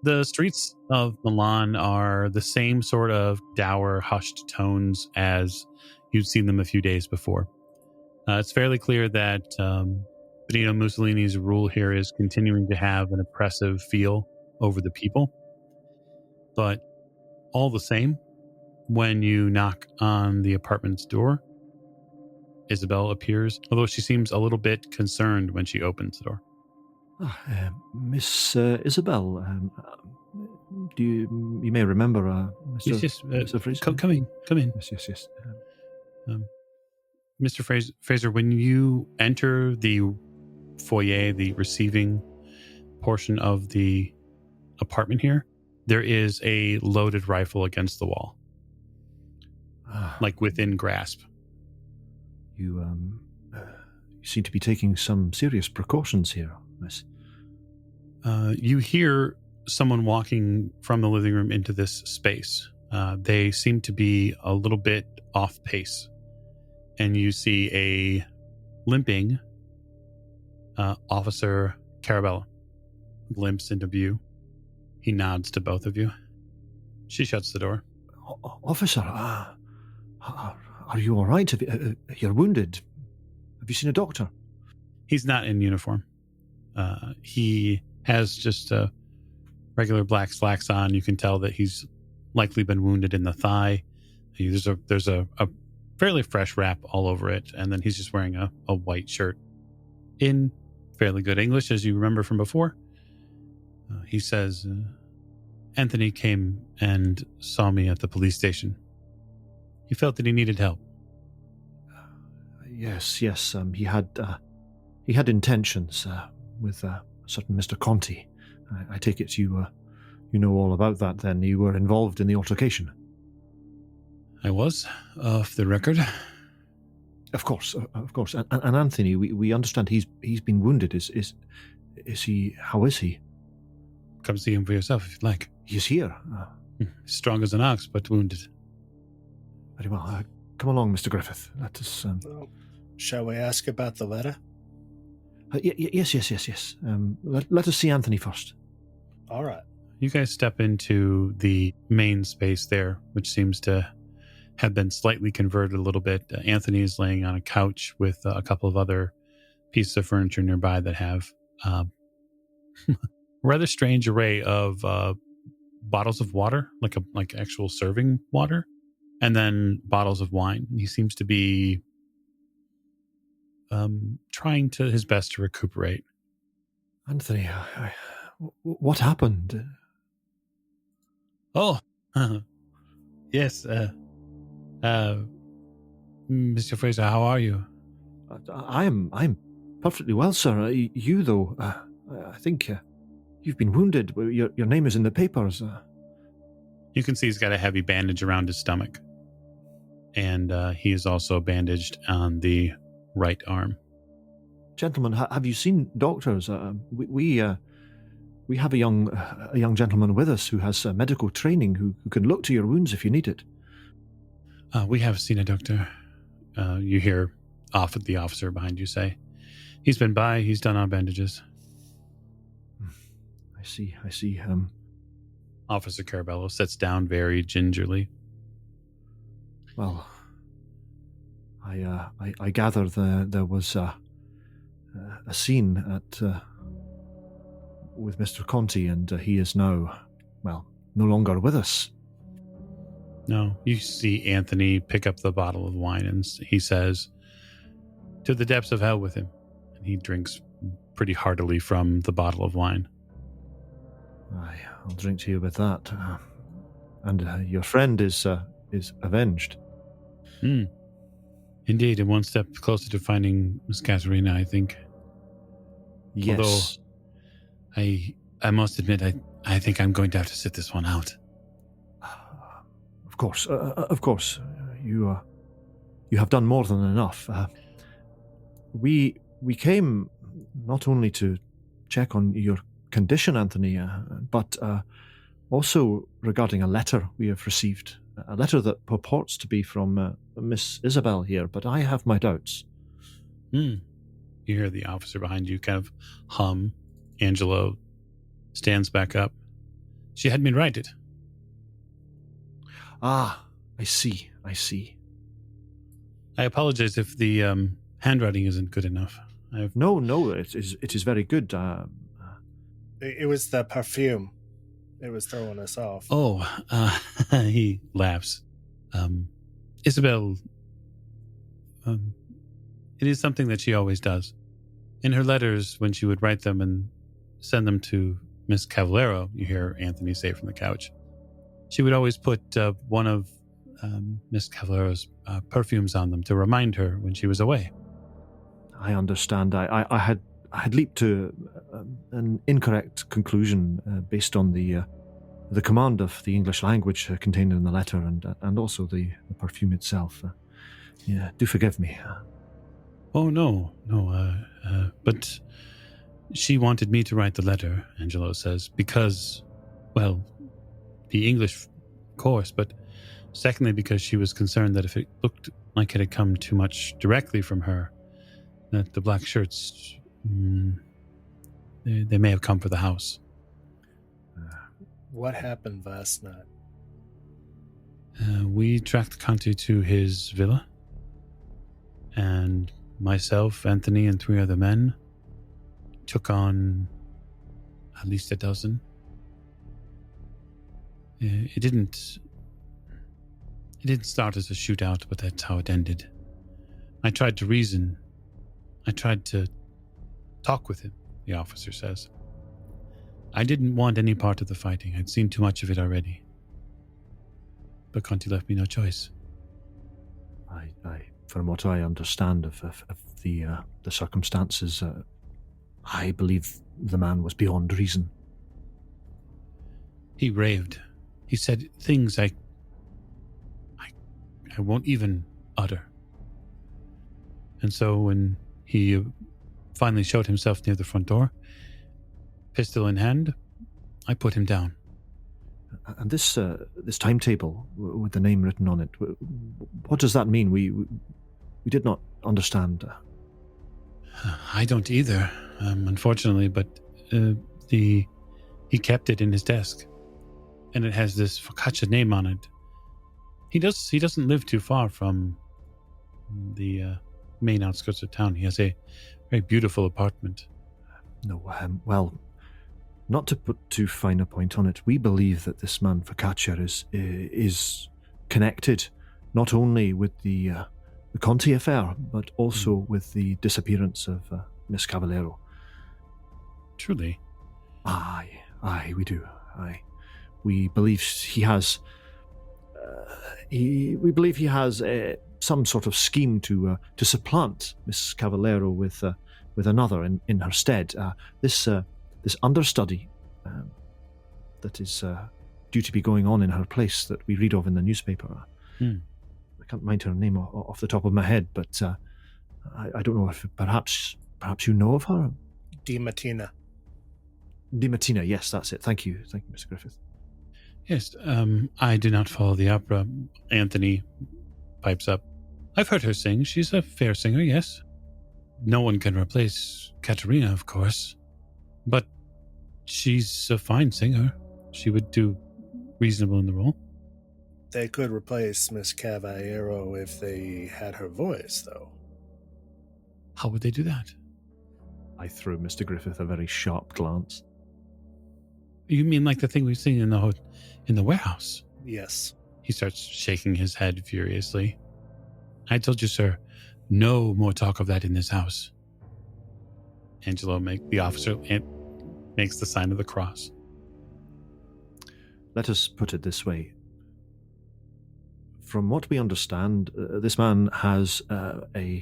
The streets of Milan are the same sort of dour, hushed tones as you'd seen them a few days before. It's fairly clear that Benito Mussolini's rule here is continuing to have an oppressive feel over the people. But all the same, when you knock on the apartment's door, Isabel appears, although she seems a little bit concerned when she opens the door. Miss Isabel, you may remember Mr. Yes, Mr. Fraser? Come in. Yes. Mr. Fraser, when you enter the foyer, the receiving portion of the apartment here, there is a loaded rifle against the wall, like within grasp. You seem to be taking some serious precautions here, miss. You hear someone walking from the living room into this space. They seem to be a little bit off pace. And you see a limping Officer Carabella glimpse into view. He nods to both of you. She shuts the door. Officer, are you all right? You're wounded. Have you seen a doctor? He's not in uniform. He has just regular black slacks on. You can tell that he's likely been wounded in the thigh. There's a fairly fresh wrap all over it, and then he's just wearing a white shirt. In fairly good English, as you remember from before, he says, Anthony came and saw me at the police station. He felt that he needed help. Yes. He had intentions with a certain Mr. Conti. I take it you know all about that. Then you were involved in the altercation. I was, off the record. Of course. And Anthony, we understand he's been wounded. Is he? How is he? come see him for yourself if you'd like. He's here. Strong as an ox, but wounded. Very well. Come along, Mr. Griffith. Let us... Well, shall we ask about the letter? Yes. Let us see Anthony first. All right. You guys step into the main space there, which seems to have been slightly converted a little bit. Anthony is laying on a couch with a couple of other pieces of furniture nearby that have a rather strange array of bottles of water, like actual serving water, and then bottles of wine. He seems to be trying his best to recuperate. Anthony, what happened? Oh, yes. Mr. Fraser, how are you? I'm perfectly well, sir. You, though, I think you've been wounded. Your name is in the papers. You can see he's got a heavy bandage around his stomach. And he is also bandaged on the right arm. Gentlemen, have you seen doctors? We have a young gentleman with us who has medical training who can look to your wounds if you need it. We have seen a doctor. You hear off at the officer behind you say, he's been by, he's done our bandages. I see. Officer Carabello sits down very gingerly. Well, I gather there was a scene with Mr. Conti, and he is now, no longer with us. No, you see Anthony pick up the bottle of wine, and he says, to the depths of hell with him. And he drinks pretty heartily from the bottle of wine. I'll drink to you with that. And your friend is avenged. Indeed, and one step closer to finding Miss Katharina, I think. Yes. Although, I must admit, I think I'm going to have to sit this one out. Of course. You have done more than enough. We came not only to check on your condition, Anthony, but also regarding a letter we have received. A letter that purports to be from Miss Isabel here, but I have my doubts. You hear the officer behind you kind of hum. Angelo stands back up. She had me write it. Ah, I see. I apologize if the handwriting isn't good enough. No, it is very good. It was the perfume. It was throwing us off. Oh, he laughs. Isabel, it is something that she always does. In her letters, when she would write them and send them to Miss Cavallero, you hear Anthony say from the couch, she would always put one of Miss Cavallero's perfumes on them to remind her when she was away. I understand. I had leaped to an incorrect conclusion based on the command of the English language contained in the letter and also the perfume itself. Do forgive me. Oh, no. But she wanted me to write the letter, Angelo says, because, the English, of course, but secondly because she was concerned that if it looked like it had come too much directly from her, that the black shirts, they may have come for the house. What happened last night? We tracked Conti to his villa, and myself, Anthony, and 3 other men took on at least a dozen. It didn't start as a shootout, but that's how it ended. I tried to reason. I tried to talk with him, the officer says. I didn't want any part of the fighting. I'd seen too much of it already. But Conti left me no choice. From what I understand of the circumstances, I believe the man was beyond reason. He raved. He said things I won't even utter. And so when he finally showed himself near the front door, pistol in hand, I put him down. And this timetable with the name written on it, what does that mean? We did not understand. I don't either, unfortunately, but he kept it in his desk, and it has this focaccia name on it. He doesn't live too far from the main outskirts of town. He has a very beautiful apartment. No, well, not to put too fine a point on it, we believe that this man Focaccia is connected not only with the Conti affair, but also with the disappearance of Miss Cavallero. Truly? Aye, we do. Aye, we believe he has. We believe he has some sort of scheme to supplant Miss Cavallero with another in her stead. This understudy that is due to be going on in her place that we read of in the newspaper. I can't mind her name off the top of my head, but I don't know if perhaps you know of her. Di Mattina. Di Mattina, yes, that's it. Thank you, Mr. Griffith. Yes, I do not follow the opera. Anthony pipes up. I've heard her sing. She's a fair singer, yes. No one can replace Katerina, of course. But she's a fine singer. She would do reasonable in the role. They could replace Miss Cavallero if they had her voice, though. How would they do that? I threw Mr. Griffith a very sharp glance. You mean like the thing we've seen in the warehouse? Yes. He starts shaking his head furiously. I told you, sir, no more talk of that in this house. The officer makes the sign of the cross. Let us put it this way. From what we understand, this man has an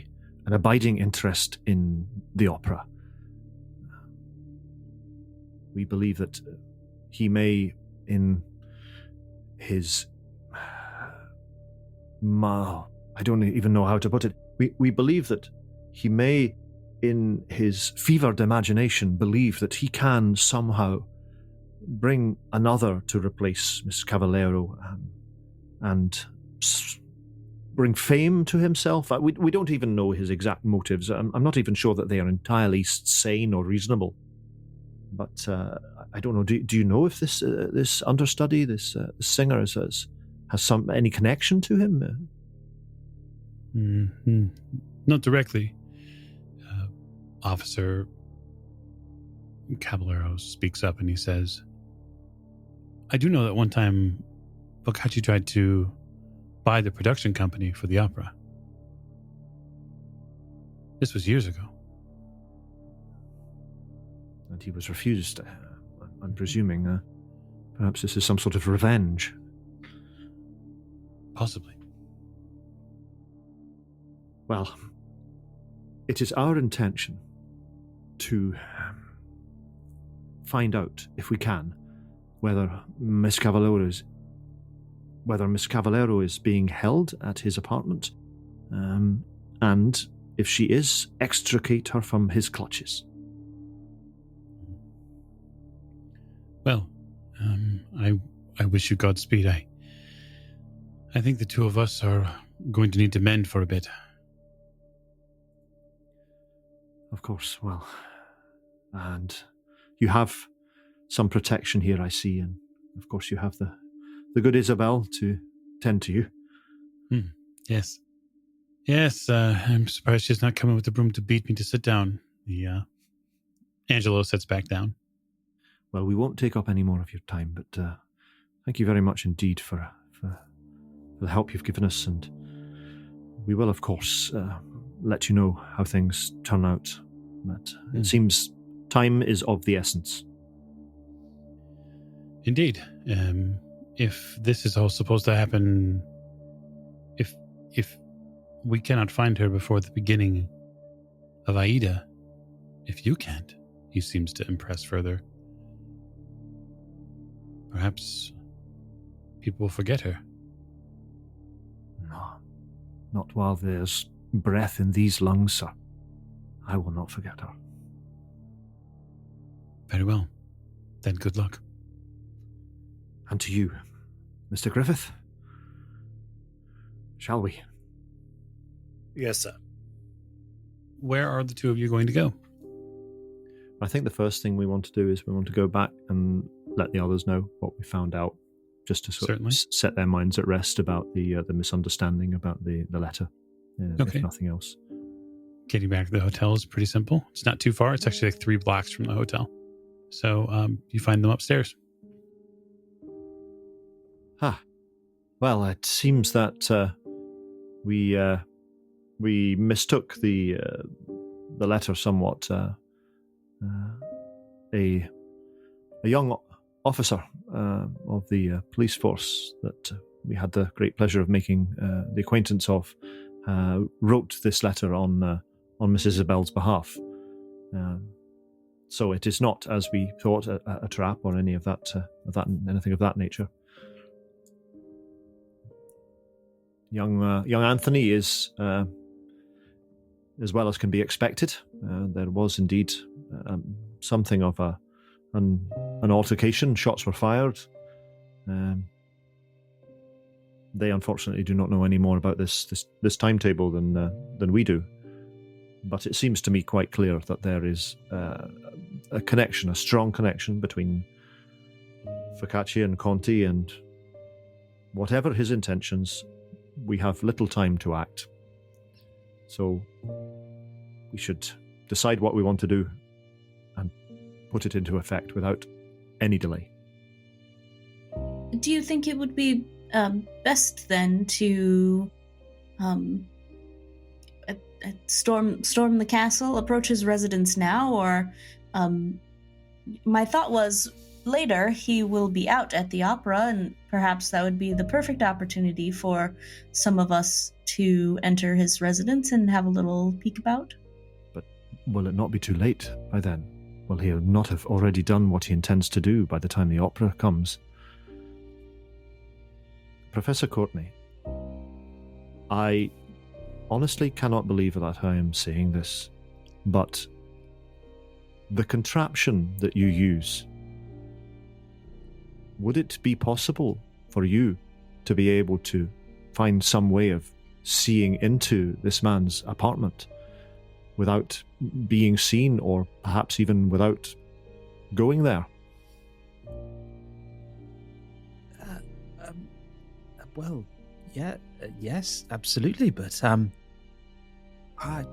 abiding interest in the opera. We believe that he may, in his... I don't even know how to put it. We believe that he may, in his fevered imagination, believe that he can somehow bring another to replace Miss Cavallero and bring fame to himself. We don't even know his exact motives. I'm not even sure that they are entirely sane or reasonable. But I don't know. Do you know if this understudy, this singer, has any connection to him? Not directly. Officer Caballero speaks up and he says, I do know that one time Boccacci tried to buy the production company for the opera. This was years ago. And he was refused. I'm presuming perhaps this is some sort of revenge. Possibly. Well, it is our intention to find out, if we can, whether Miss Cavallero is being held at his apartment, and if she is, extricate her from his clutches. Well, I wish you Godspeed. I think the two of us are going to need to mend for a bit. Of course, well, and you have some protection here, I see, and of course you have the good Isabel to tend to you. Yes. Yes, I'm surprised she's not coming with the broom to beat me to sit down. Angelo sits back down. Well, we won't take up any more of your time, but thank you very much indeed for the help you've given us, and we will, of course, let you know how things turn out. But it seems time is of the essence. Indeed. If this is all supposed to happen, if we cannot find her before the beginning of Aida, if you can't, he seems to impress further. Perhaps people will forget her. No, not while there's breath in these lungs, sir. I will not forget her. Very well. Then good luck. And to you, Mr. Griffith. Shall we? Yes, sir. Where are the two of you going to go? I think the first thing we want to do is we want to go back and let the others know what we found out, just to sort Certainly. of set their minds at rest about the misunderstanding about the letter, Okay. if nothing else. Getting back to the hotel is pretty simple. It's not too far. It's actually like 3 blocks from the hotel. So you find them upstairs. Well, it seems that we mistook the letter somewhat. A young officer of the police force that we had the great pleasure of making the acquaintance of wrote this letter on Miss Isabel's behalf. So it is not, as we thought, a trap or any of that, anything of that nature. Young Anthony is as well as can be expected. There was indeed something of an altercation. Shots were fired. They unfortunately do not know any more about this timetable than we do. But it seems to me quite clear that there is a connection, a strong connection between Focaccia and Conti, and whatever his intentions, we have little time to act. So we should decide what we want to do and put it into effect without any delay. Do you think it would be best then to storm the castle, approach his residence now, or my thought was later he will be out at the opera, and perhaps that would be the perfect opportunity for some of us to enter his residence and have a little peek about? But will it not be too late by then? Will he not have already done what he intends to do by the time the opera comes? Professor Courtney, I honestly cannot believe that I am saying this, but the contraption that you use, would it be possible for you to be able to find some way of seeing into this man's apartment without being seen, or perhaps even without going there? Well, yeah, yes, absolutely, but I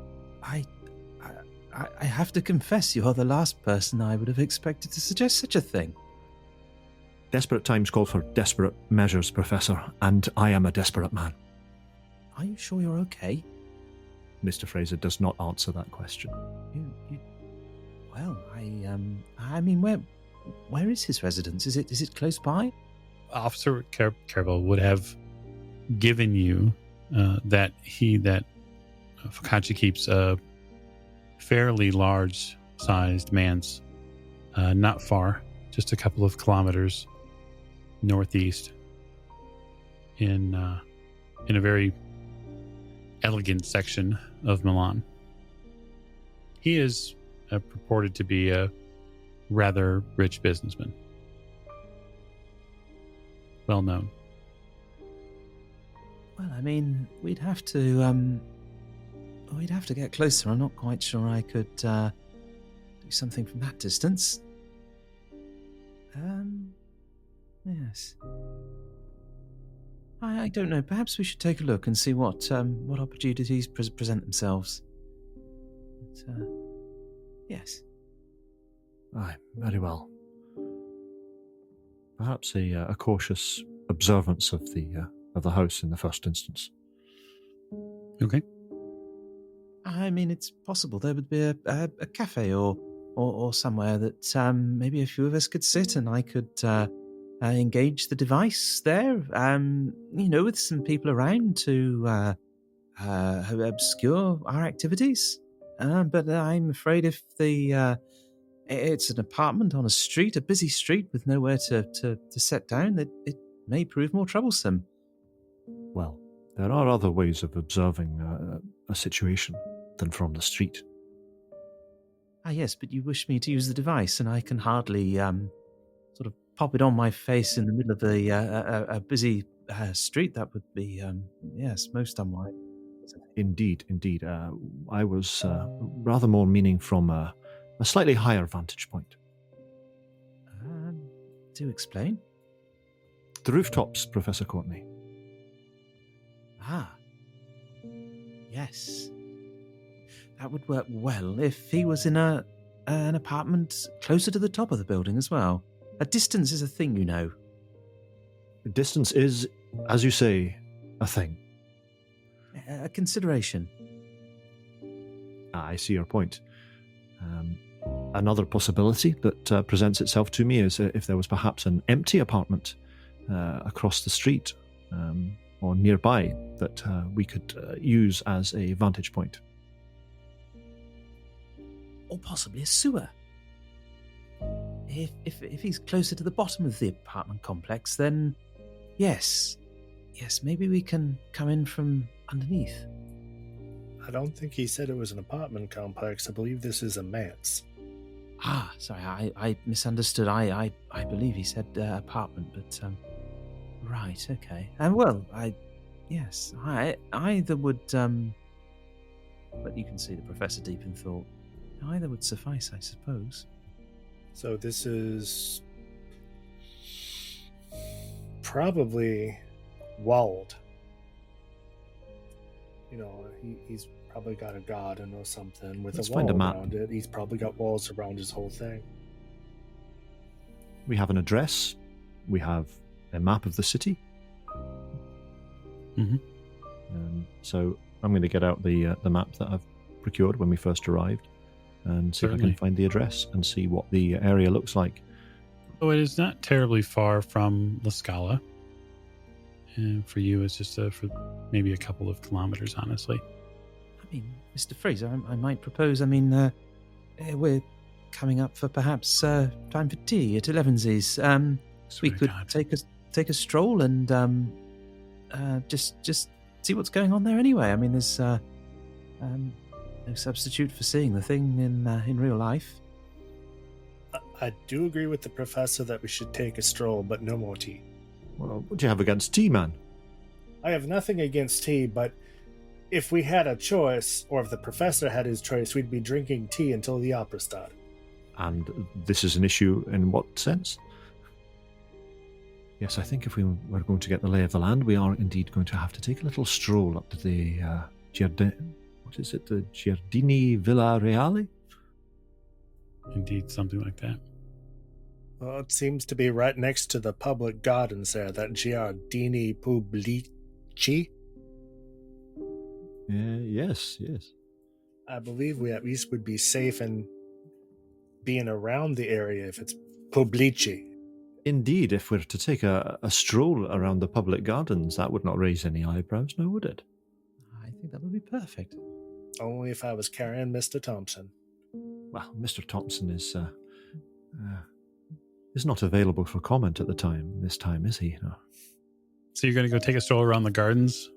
have to confess, you're the last person I would have expected to suggest such a thing. Desperate times call for desperate measures, Professor, and I am a desperate man. Are you sure you're okay? Mr. Fraser does not answer that question. Well, I mean, where is his residence? Is it close by? Officer Carabel would have given you that Focaccia keeps a fairly large-sized manse, not far, just a couple of kilometers northeast, in a very elegant section of Milan. He is purported to be a rather rich businessman, well known. Well, I mean, we'd have to get closer. I'm not quite sure I could do something from that distance. Yes. I don't know. Perhaps we should take a look and see what opportunities present themselves. But, yes. Aye, very well. Perhaps a cautious observance of the house in the first instance. Okay. I mean, it's possible there would be a cafe or somewhere that maybe a few of us could sit, and I could engage the device there. With some people around to obscure our activities. But I'm afraid if it's an apartment on a busy street with nowhere to set down, that it may prove more troublesome. Well, there are other ways of observing a situation than from the street. Ah, yes, but you wish me to use the device, and I can hardly sort of pop it on my face in the middle of a busy street, that would be, yes, most unwise. Indeed. I was rather more meaning from a slightly higher vantage point. Do explain. The rooftops, Professor Courtney. Ah. Yes. That would work well if he was in an apartment closer to the top of the building as well. A distance is a thing, you know. Distance is, as you say, a thing. A consideration. I see your point. Another possibility that presents itself to me is if there was perhaps an empty apartment across the street or nearby that we could use as a vantage point. Or possibly a sewer. If he's closer to the bottom of the apartment complex, then yes, maybe we can come in from underneath. I don't think he said it was an apartment complex. I believe this is a manse. Ah, sorry, I misunderstood. I believe he said apartment, but right, okay. Well, I either would but you can see the professor deep in thought. Either would suffice, I suppose. So this is probably walled. You know, he's probably got a garden or something with Let's a wall find a map. around it. He's probably got walls around his whole thing. We have an address. We have a map of the city. Mm-hmm. So I'm going to get out the map that I've procured when we first arrived and see if I Certainly. can find the address and see what the area looks like. So it is not terribly far from La Scala. And for you, it's just for maybe a couple of kilometers, honestly. I mean, Mr. Fraser, I might propose, we're coming up for perhaps time for tea at Elevensies. We could take a stroll and just see what's going on there anyway. I mean, there's no substitute for seeing the thing in real life. I do agree with the professor that we should take a stroll, but no more tea. Well, what do you have against tea, man? I have nothing against tea, but if we had a choice, or if the professor had his choice, we'd be drinking tea until the opera started. And this is an issue in what sense? Yes, I think if we were going to get the lay of the land, we are indeed going to have to take a little stroll up to the the Giardini Villa Reale? Indeed, something like that. Well, it seems to be right next to the public gardens there, that Giardini Pubblici. Yes. I believe we at least would be safe in being around the area if it's Pubblici. Indeed, if we're to take a stroll around the public gardens, that would not raise any eyebrows, now would it? I think that would be perfect. Only if I was carrying Mr. Thompson. Well, Mr. Thompson is not available for comment at this time, is he? No. So you're going to go take a stroll around the gardens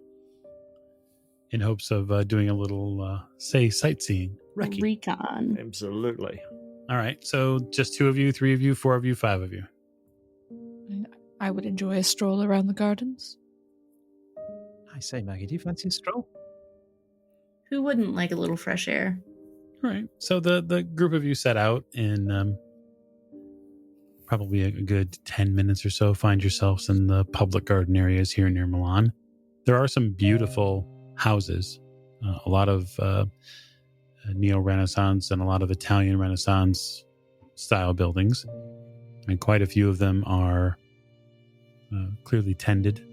in hopes of doing a little, sightseeing. Recce. Recon. Absolutely. All right. So just 2 of you, 3 of you, 4 of you, 5 of you. I would enjoy a stroll around the gardens. I say, Maggie, do you fancy a stroll? Who wouldn't like a little fresh air? All right. So the group of you set out in probably a good 10 minutes or so, find yourselves in the public garden areas here near Milan. There are some beautiful houses, a lot of neo-Renaissance and a lot of Italian Renaissance style buildings. And quite a few of them are clearly tended.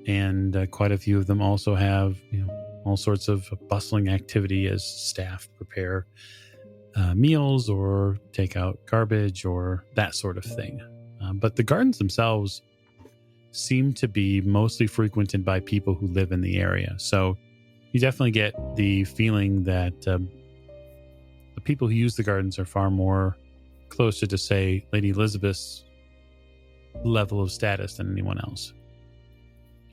And quite a few of them also have, all sorts of bustling activity as staff prepare meals or take out garbage or that sort of thing. But the gardens themselves seem to be mostly frequented by people who live in the area. So you definitely get the feeling that the people who use the gardens are far more closer to, say, Lady Elizabeth's level of status than anyone else.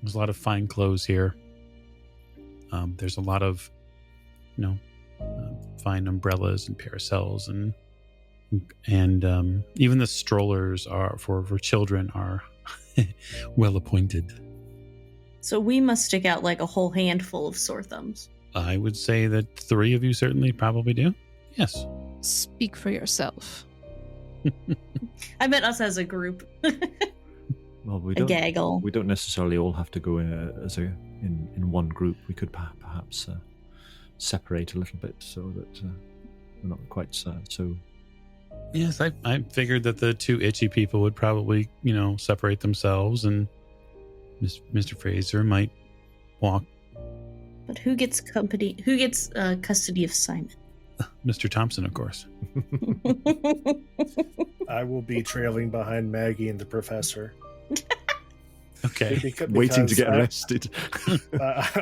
There's a lot of fine clothes here. There's a lot of, fine umbrellas and parasols and And even the strollers are for children are well appointed. So we must stick out like a whole handful of sore thumbs. I would say that 3 of you certainly probably do. Yes. Speak for yourself. I meant us as a group. Well, we A don't. gaggle. We don't necessarily all have to go in one group. We could perhaps separate a little bit so that we're not quite so. Yes, I figured that the 2 itchy people would probably, separate themselves, and Mr. Fraser might walk. But who gets company? Who gets custody of Simon? Mr. Thompson, of course. I will be trailing behind Maggie and the professor. Okay. Waiting to Because get arrested.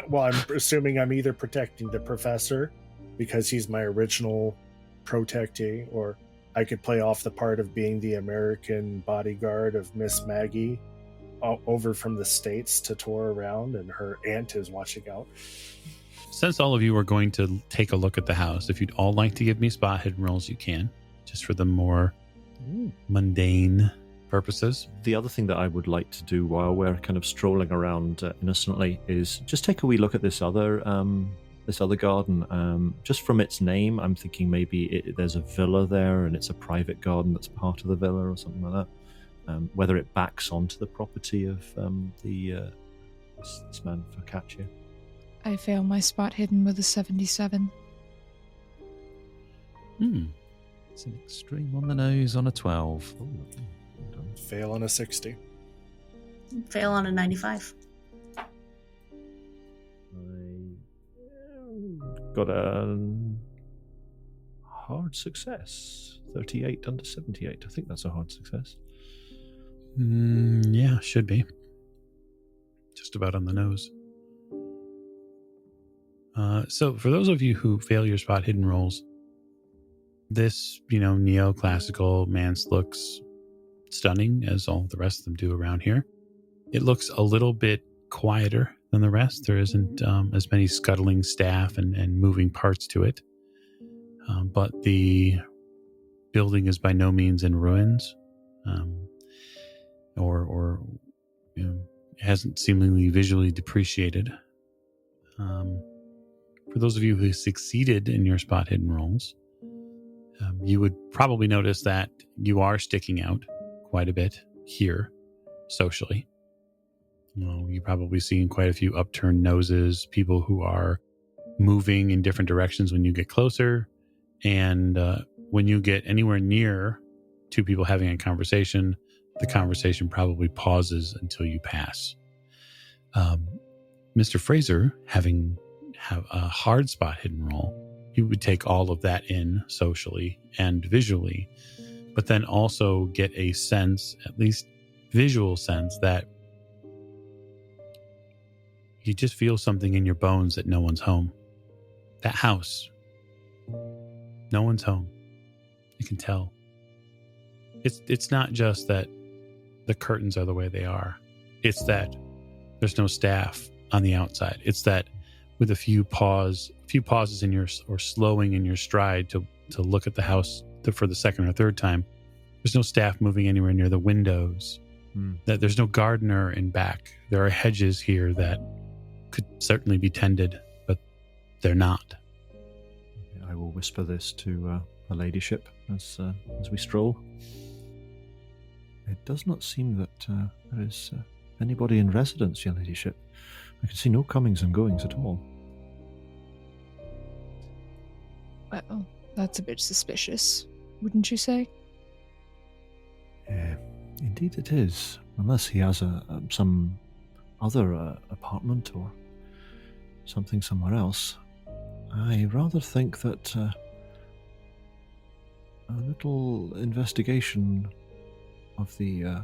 well, I'm assuming I'm either protecting the professor because he's my original protectee, or I could play off the part of being the American bodyguard of Miss Maggie over from the States to tour around, and her aunt is watching out. Since all of you are going to take a look at the house, if you'd all like to give me spot hidden rolls, you can, just for the more mundane purposes. The other thing that I would like to do while we're kind of strolling around innocently is just take a wee look at this other garden. Just from its name, I'm thinking maybe there's a villa there, and it's a private garden that's part of the villa or something like that. Whether it backs onto the property of this man Focaccia. I fail my spot hidden with a 77. It's an extreme on the nose on a 12. Oh, well done. Fail on a 60. Fail on a 95. I got a hard success. 38 under 78. I think that's a hard success. Yeah, should be. Just about on the nose. So for those of you who fail your spot hidden rolls, this, neoclassical manse looks stunning, as all the rest of them do around here. It looks a little bit quieter than the rest. There isn't as many scuttling staff and moving parts to it. But the building is by no means in ruins, or hasn't seemingly visually depreciated. For those of you who succeeded in your spot hidden rolls, you would probably notice that you are sticking out quite a bit here socially. You're probably seeing quite a few upturned noses, people who are moving in different directions when you get closer. And when you get anywhere near 2 people having a conversation, the conversation probably pauses until you pass. Mr. Fraser, having a hard spot hidden roll, he would take all of that in socially and visually, but then also get a sense, at least visual sense, that you just feel something in your bones that no one's home. That house, no one's home. You can tell. It's not just that the curtains are the way they are. It's that there's no staff on the outside. It's that with a few pauses in your, or slowing in your stride to look at the house for the second or third time, there's no staff moving anywhere near the windows. That there's no gardener in back. There are hedges here that could certainly be tended, but they're not. I will whisper this to her ladyship as we stroll. It does not seem that there is anybody in residence, your ladyship. I can see no comings and goings at all. Well, that's a bit suspicious, wouldn't you say? Indeed it is, unless he has some other apartment or something somewhere else. I rather think that a little investigation of the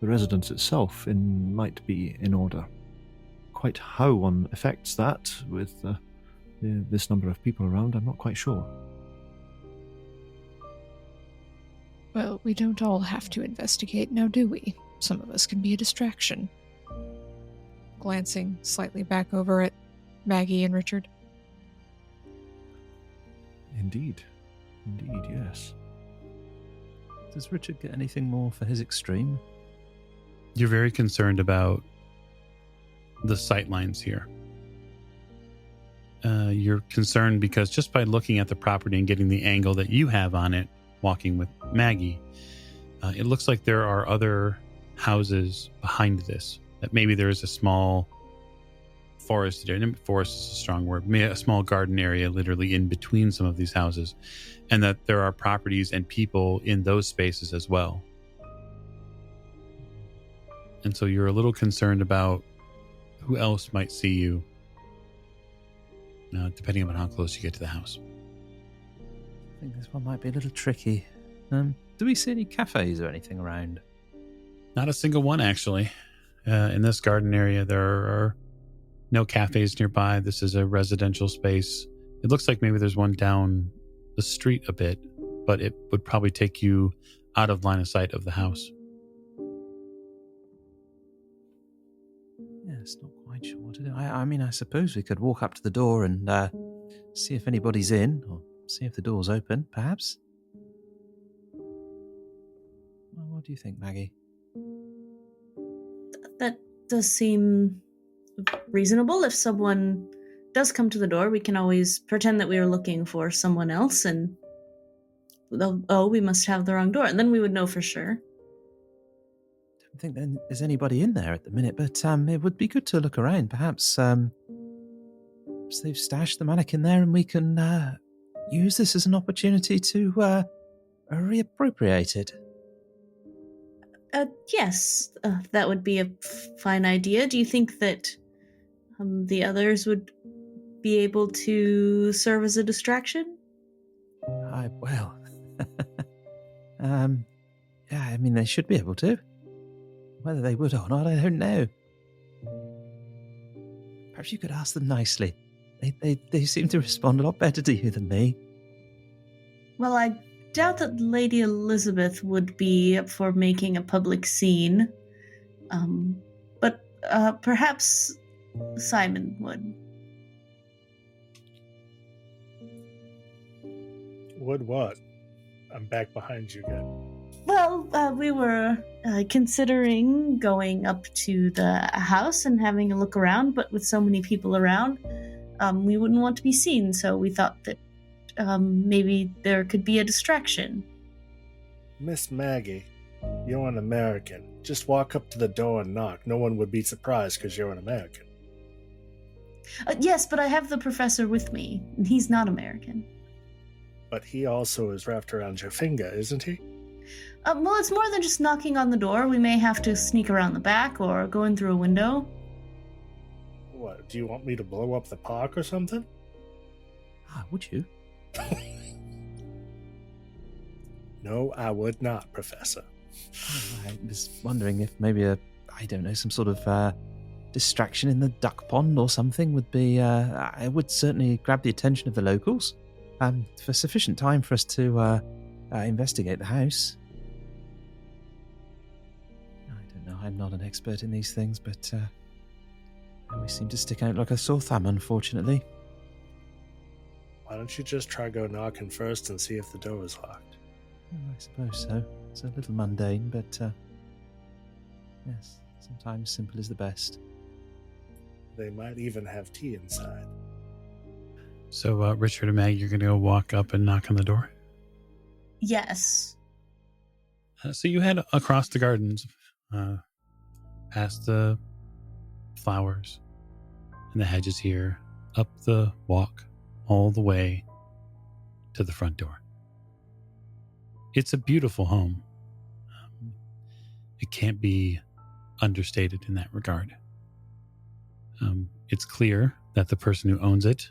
residence itself might be in order. Quite how one affects that with this number of people around, I'm not quite sure. Well, we don't all have to investigate now, do we? Some of us can be a distraction. Glancing slightly back over at Maggie and Richard. Indeed, yes. Does Richard get anything more for his extreme? You're very concerned about the sight lines here. You're concerned because just by looking at the property and getting the angle that you have on it, walking with Maggie, it looks like there are other houses behind this. That maybe there is a small forest area. Forest is a strong word. Maybe a small garden area literally in between some of these houses, and that there are properties and people in those spaces as well. And so you're a little concerned about who else might see you, depending on how close you get to the house. I think this one might be a little tricky. Do we see any cafes or anything around? Not a single one, actually. In this garden area, there are no cafes nearby. This is a residential space. It looks like maybe there's one down the street a bit, but it would probably take you out of line of sight of the house. Yes, not quite sure what to do. I mean, I suppose we could walk up to the door and see if anybody's in, or see if the door's open, perhaps. Well, what do you think, Maggie? That does seem reasonable. If someone does come to the door, we can always pretend that we are looking for someone else and, we must have the wrong door. And then we would know for sure. I don't think there's anybody in there at the minute, but it would be good to look around. Perhaps they've stashed the mannequin there and we can use this as an opportunity to reappropriate it. Yes, that would be a fine idea. Do you think that the others would be able to serve as a distraction? Yeah, I mean, they should be able to. Whether they would or not, I don't know. Perhaps you could ask them nicely. They seem to respond a lot better to you than me. Well, I doubt that Lady Elizabeth would be up for making a public scene. But perhaps Simon would. Would what? I'm back behind you again. Well, we were considering going up to the house and having a look around, but with so many people around, we wouldn't want to be seen, so we thought that maybe there could be a distraction. Miss Maggie, you're an American. Just walk up to the door and knock. No one would be surprised because you're an American. Yes, but I have the professor with me, and he's not American. But he also is wrapped around your finger, isn't he? Well, it's more than just knocking on the door. We may have to sneak around the back or go in through a window. What, do you want me to blow up the park or something? Would you? No, I would not, Professor. I was wondering if maybe some sort of distraction in the duck pond or something would be, it would certainly grab the attention of the locals for sufficient time for us to investigate the house. I don't know, I'm not an expert in these things, but I always seem to stick out like a sore thumb, unfortunately. Why don't you just try go knocking first and see if the door is locked? I suppose so. It's a little mundane, but yes, sometimes simple is the best. They might even have tea inside. So, Richard and Maggie, you're going to go walk up and knock on the door? Yes. So you head across the gardens, past the flowers and the hedges here, up the walk, all the way to the front door. It's a beautiful home. It can't be understated in that regard. It's clear that the person who owns it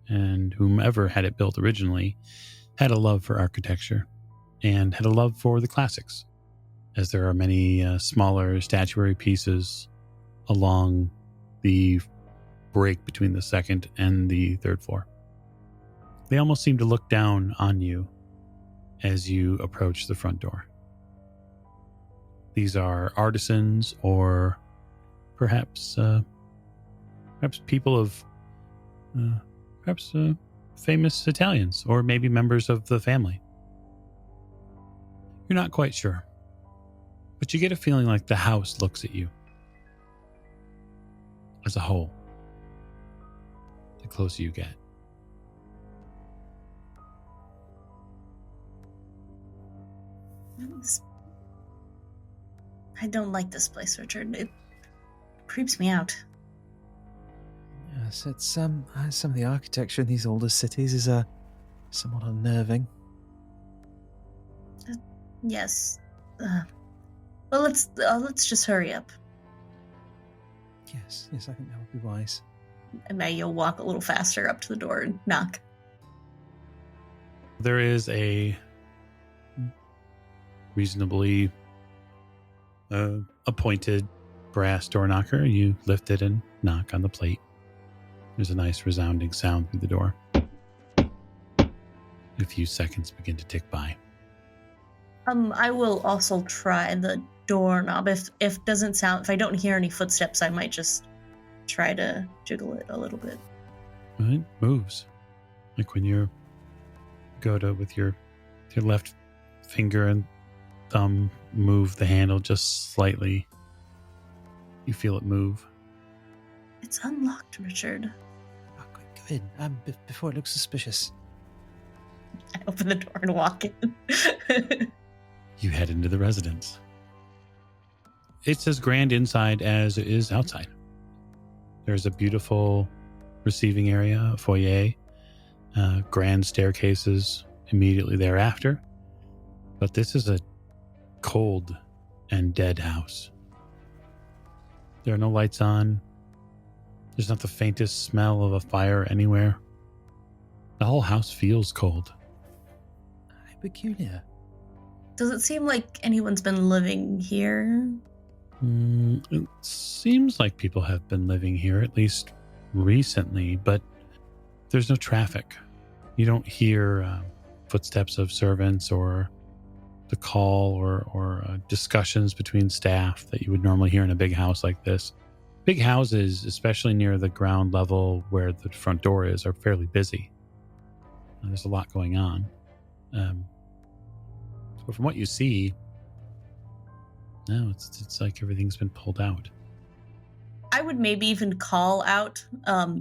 and whomever had it built originally had a love for architecture and had a love for the classics, as there are many smaller statuary pieces along the break between the second and the third floor. They almost seem to look down on you as you approach the front door. These are artisans or perhaps people of famous Italians or maybe members of the family. You're not quite sure. But you get a feeling like the house looks at you as a whole the closer you get. I don't like this place, Richard. It creeps me out. Yes, it's some of the architecture in these older cities is somewhat unnerving. Yes. Well, let's just hurry up. Yes, I think that would be wise. And Maggie will walk a little faster up to the door and knock. There is a reasonably appointed brass door knocker. You lift it and knock on the plate. There's a nice resounding sound through the door. A few seconds begin to tick by. I will also try the doorknob. If I don't hear any footsteps, I might just try to jiggle it a little bit. It moves. Like when you go to, with your left finger and thumb, move the handle just slightly. You feel it move. It's unlocked, Richard. Oh, go in. Before it looks suspicious. I open the door and walk in. You head into the residence. It's as grand inside as it is outside. There's a beautiful receiving area, a foyer, grand staircases immediately thereafter. But this is a cold and dead house. There are no lights on. There's not the faintest smell of a fire anywhere. The whole house feels cold. How peculiar. Does it seem like anyone's been living here? It seems like people have been living here, at least recently, but there's no traffic. You don't hear footsteps of servants or the call or discussions between staff that you would normally hear in a big house like this. Big houses, especially near the ground level where the front door is, are fairly busy. There's a lot going on. But from what you see, no, it's like everything's been pulled out. I would maybe even call out,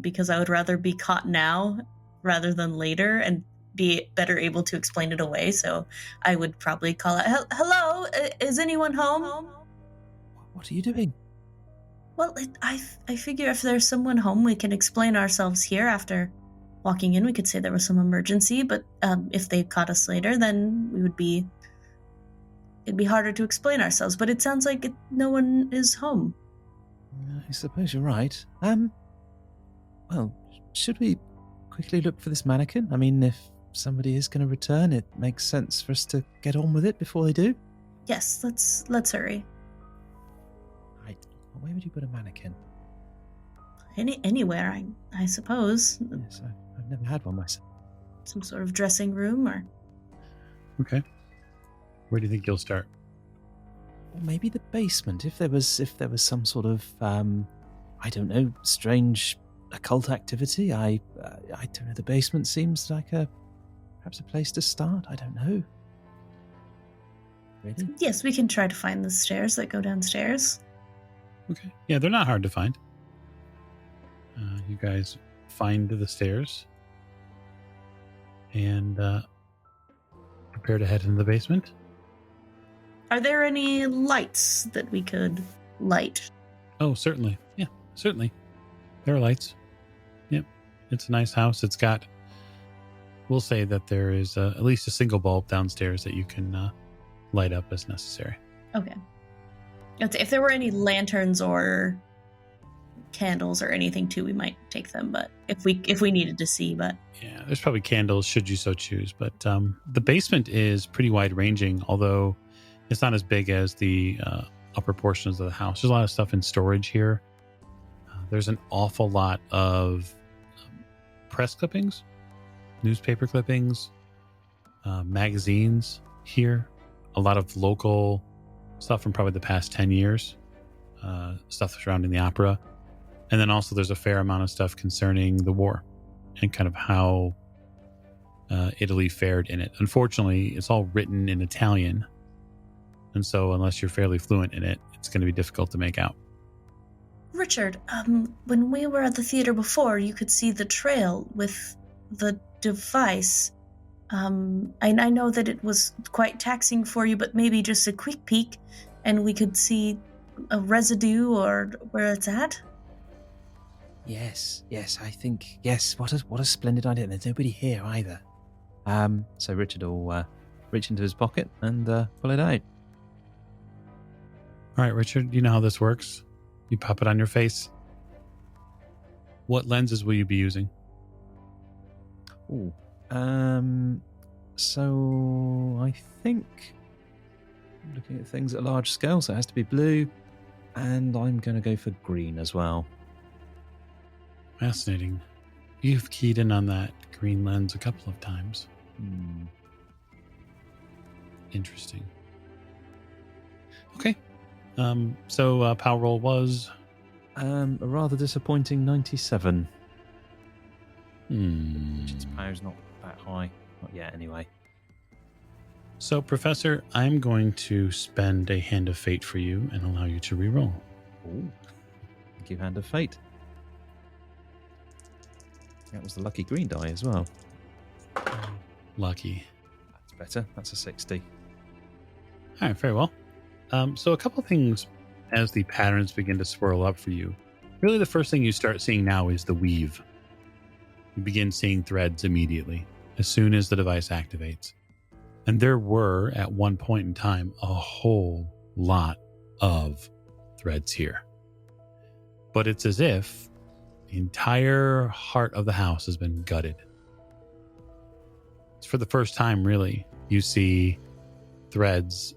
because I would rather be caught now rather than later and be better able to explain it away. So I would probably call out, "Hello, is anyone home?" What are you doing? Well, I figure if there's someone home, we can explain ourselves here. After walking in, we could say there was some emergency, but if they caught us later, then it'd be harder to explain ourselves. But it sounds like no one is home. I suppose you're right. Well, should we quickly look for this mannequin? I mean, if somebody is going to return, it makes sense for us to get on with it before they do. Yes, let's hurry. Right. Where would you put a mannequin? Anywhere, I suppose. Yes, I've never had one myself. Some sort of dressing room, or Okay. Where do you think you'll start? Or maybe the basement. If there was some sort of I don't know, strange occult activity. I don't know. The basement seems like perhaps a place to start. I don't know. Really? Yes, we can try to find the stairs that go downstairs. Okay. Yeah, they're not hard to find. You guys find the stairs and prepare to head into the basement. Are there any lights that we could light? Oh, certainly. Yeah, certainly. There are lights. Yep. It's a nice house. It's got, we'll say that there is at least a single bulb downstairs that you can light up as necessary. Okay. If there were any lanterns or candles or anything too, we might take them, but if we needed to see, but yeah, there's probably candles should you so choose, but the basement is pretty wide ranging, although it's not as big as the upper portions of the house. There's a lot of stuff in storage here. There's an awful lot of press clippings, newspaper clippings, magazines here, a lot of local stuff from probably the past 10 years, stuff surrounding the opera. And then also there's a fair amount of stuff concerning the war and kind of how Italy fared in it. Unfortunately, it's all written in Italian, And so unless you're fairly fluent in it, it's going to be difficult to make out. Richard, when we were at the theater before, you could see the trail with the device. I know that it was quite taxing for you, but maybe just a quick peek, and we could see a residue or where it's at. Yes, I think, yes, what a splendid idea. There's nobody here either. So Richard will reach into his pocket and pull it out. All right, Richard, you know how this works. You pop it on your face. What lenses will you be using? Ooh. So I think I'm looking at things at a large scale, so it has to be blue, and I'm going to go for green as well. Fascinating. You've keyed in on that green lens a couple of times. Interesting. Okay. So power roll was a rather disappointing 97. Richard's Hmm. power's not that high. Not yet, anyway. So, Professor, I'm going to spend a hand of fate for you and allow you to reroll. Ooh. Thank you, Hand of Fate. That was the lucky green die as well. Lucky. That's better. That's a 60. All right, very well. So a couple of things as the patterns begin to swirl up for you. Really, the first thing you start seeing now is the weave. You begin seeing threads immediately as soon as the device activates. And there were, at one point in time, a whole lot of threads here. But it's as if the entire heart of the house has been gutted. It's for the first time, really, you see threads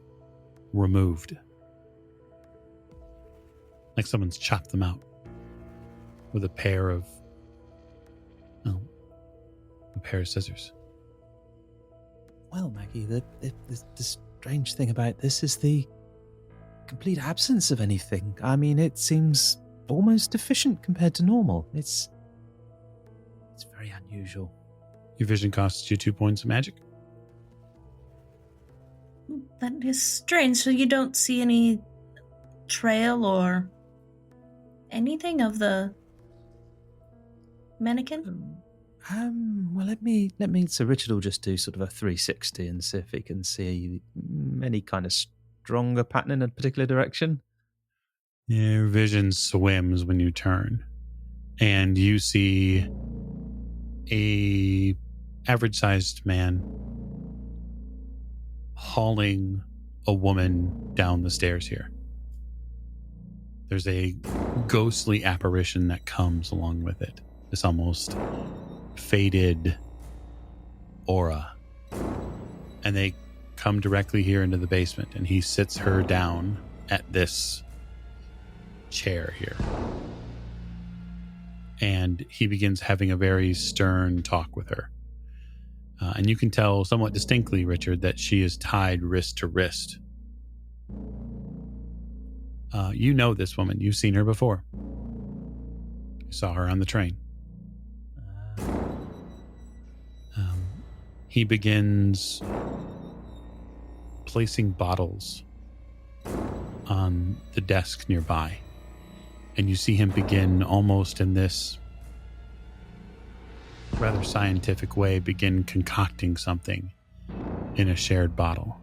removed. Like someone's chopped them out with a pair of scissors. Well, Maggie, the strange thing about this is the complete absence of anything. I mean, it seems almost deficient compared to normal. It's very unusual. Your vision costs you 2 points of magic. That is strange. So you don't see any trail or anything of the mannequin? Well, let me. So Richard will just do sort of a 360 and see if he can see any kind of stronger pattern in a particular direction. Your vision swims when you turn, and you see a average-sized man hauling a woman down the stairs here. There's a ghostly apparition that comes along with it. This almost faded aura. And they come directly here into the basement, and he sits her down at this chair here. And he begins having a very stern talk with her. And you can tell somewhat distinctly, Richard, that she is tied wrist to wrist. You know this woman. You've seen her before. You saw her on the train. He begins placing bottles on the desk nearby. And you see him begin almost in this rather scientific way, begin concocting something in a shared bottle.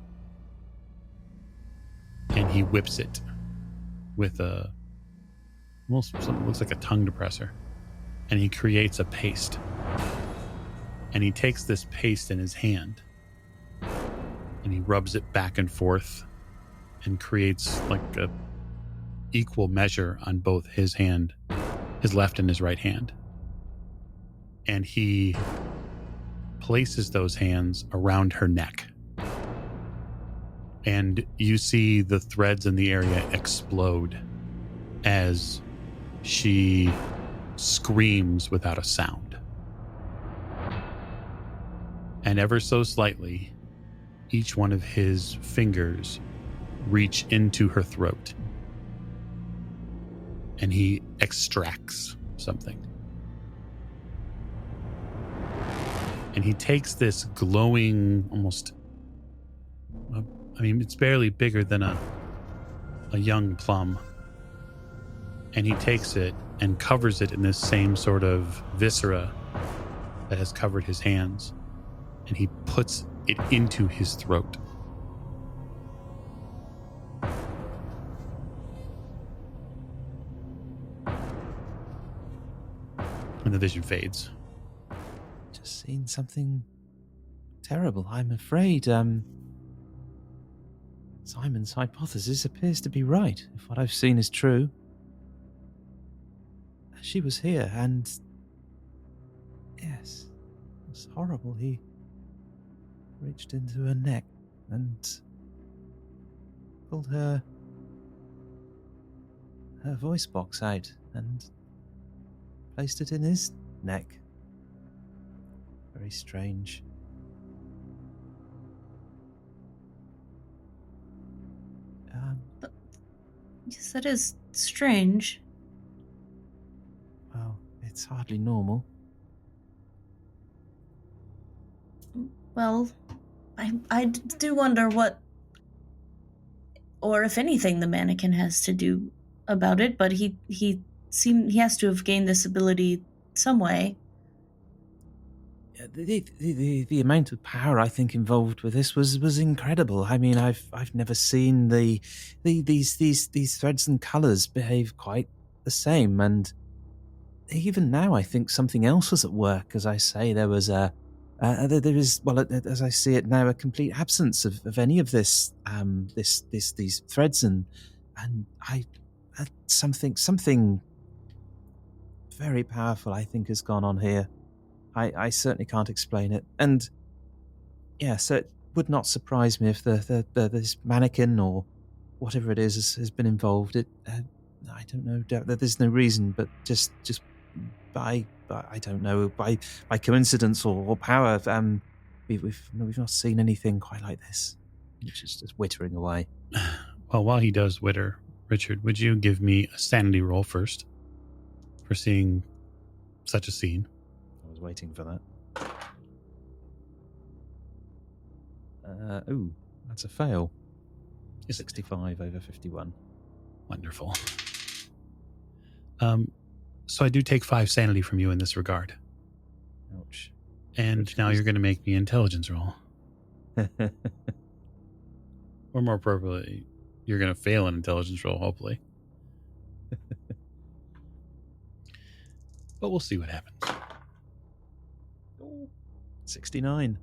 And he whips it with almost something looks like a tongue depressor. And he creates a paste. And he takes this paste in his hand and he rubs it back and forth and creates like a equal measure on both his hand, his left and his right hand. And he places those hands around her neck. And you see the threads in the area explode as she screams without a sound. And ever so slightly, each one of his fingers reach into her throat. And he extracts something. And he takes this glowing, almost, I mean, it's barely bigger than a young plum. And he takes it and covers it in this same sort of viscera that has covered his hands. And he puts it into his throat. And the vision fades. Just seen something terrible, I'm afraid. Simon's hypothesis appears to be right, if what I've seen is true. She was here, and yes, it was horrible. He reached into her neck and pulled her voice box out and placed it in his neck. Very strange. Yes, that is strange. Well, it's hardly normal. Well, I do wonder what, or if anything, the mannequin has to do about it. But he has to have gained this ability some way. The amount of power I think involved with this was incredible. I mean, I've never seen these threads and colours behave quite the same, and even now I think something else was at work. As I say, there was there is, well, as I see it now, a complete absence of any of this these threads and something very powerful I think has gone on here. I certainly can't explain it. And yeah, so it would not surprise me if this mannequin or whatever it is has been involved. I don't know. There's no reason, but just by I don't know, by coincidence or power, we've not seen anything quite like this. It's just wittering away. Well, while he does witter, Richard, would you give me a sanity roll first for seeing such a scene? I was waiting for that. That's a fail. 65 over 51. Wonderful. So I do take 5 sanity from you in this regard. Ouch. And now you're going to make me intelligence roll. Or more appropriately, you're going to fail an intelligence roll, hopefully. But we'll see what happens. 69.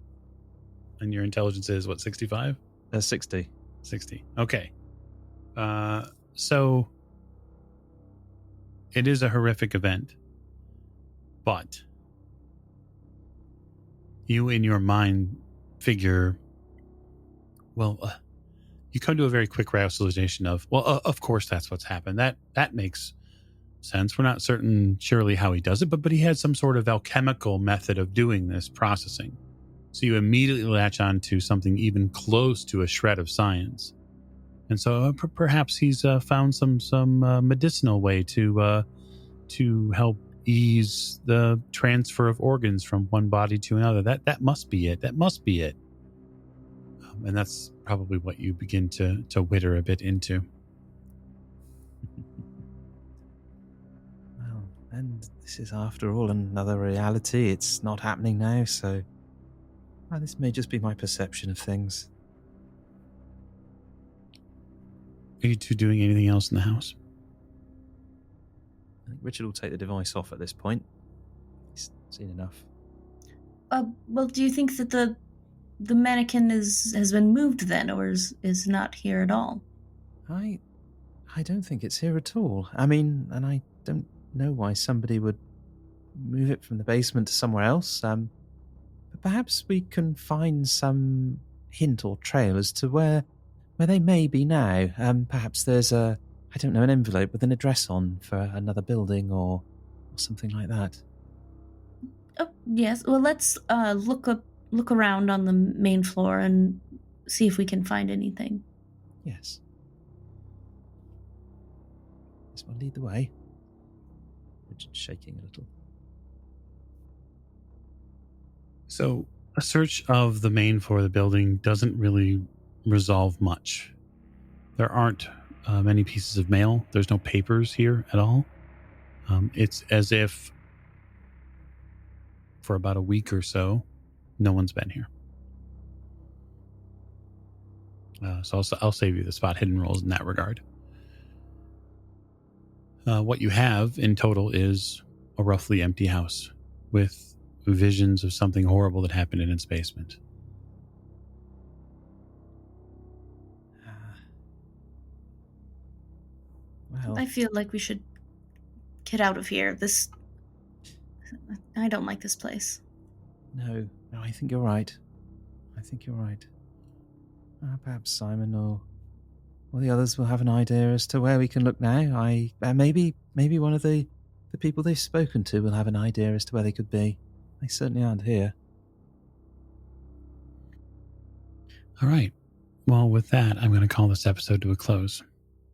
And your intelligence is, what, 65? 60. 60. Okay. So it is a horrific event, but you in your mind figure, well, you come to a very quick rationalization of, well, of course that's what's happened. That makes sense. We're not certain surely how he does it, but he had some sort of alchemical method of doing this processing. So you immediately latch on to something even close to a shred of science. And so perhaps he's found some medicinal way to help ease the transfer of organs from one body to another. That must be it. That must be it. And that's probably what you begin to witter a bit into. Well, and this is after all another reality. It's not happening now, so this may just be my perception of things. Are you two doing anything else in the house? I think Richard will take the device off at this point. He's seen enough. Well, do you think that the mannequin has been moved then, or is not here at all? I don't think it's here at all. I mean, and I don't know why somebody would move it from the basement to somewhere else. But perhaps we can find some hint or trail as to where they may be now. Perhaps there's an envelope with an address on for another building or something like that. Oh, yes. Well, let's look around on the main floor and see if we can find anything. Yes. This will lead the way. Richard's shaking a little. So a search of the main floor of the building doesn't really resolve much. There aren't many pieces of mail. There's no papers here at all. It's as if for about a week or so, no one's been here. So I'll save you the spot hidden rolls in that regard. What you have in total is a roughly empty house with visions of something horrible that happened in its basement. Well, I feel like we should get out of here. I don't like this place. no, I think you're right. Perhaps Simon or the others will have an idea as to where we can look now. Maybe one of the people they've spoken to will have an idea as to where they could be. They certainly aren't here. All right. Well, with that, I'm going to call this episode to a close.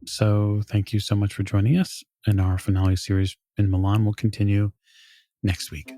So thank you so much for joining us. And our finale series in Milan will continue next week.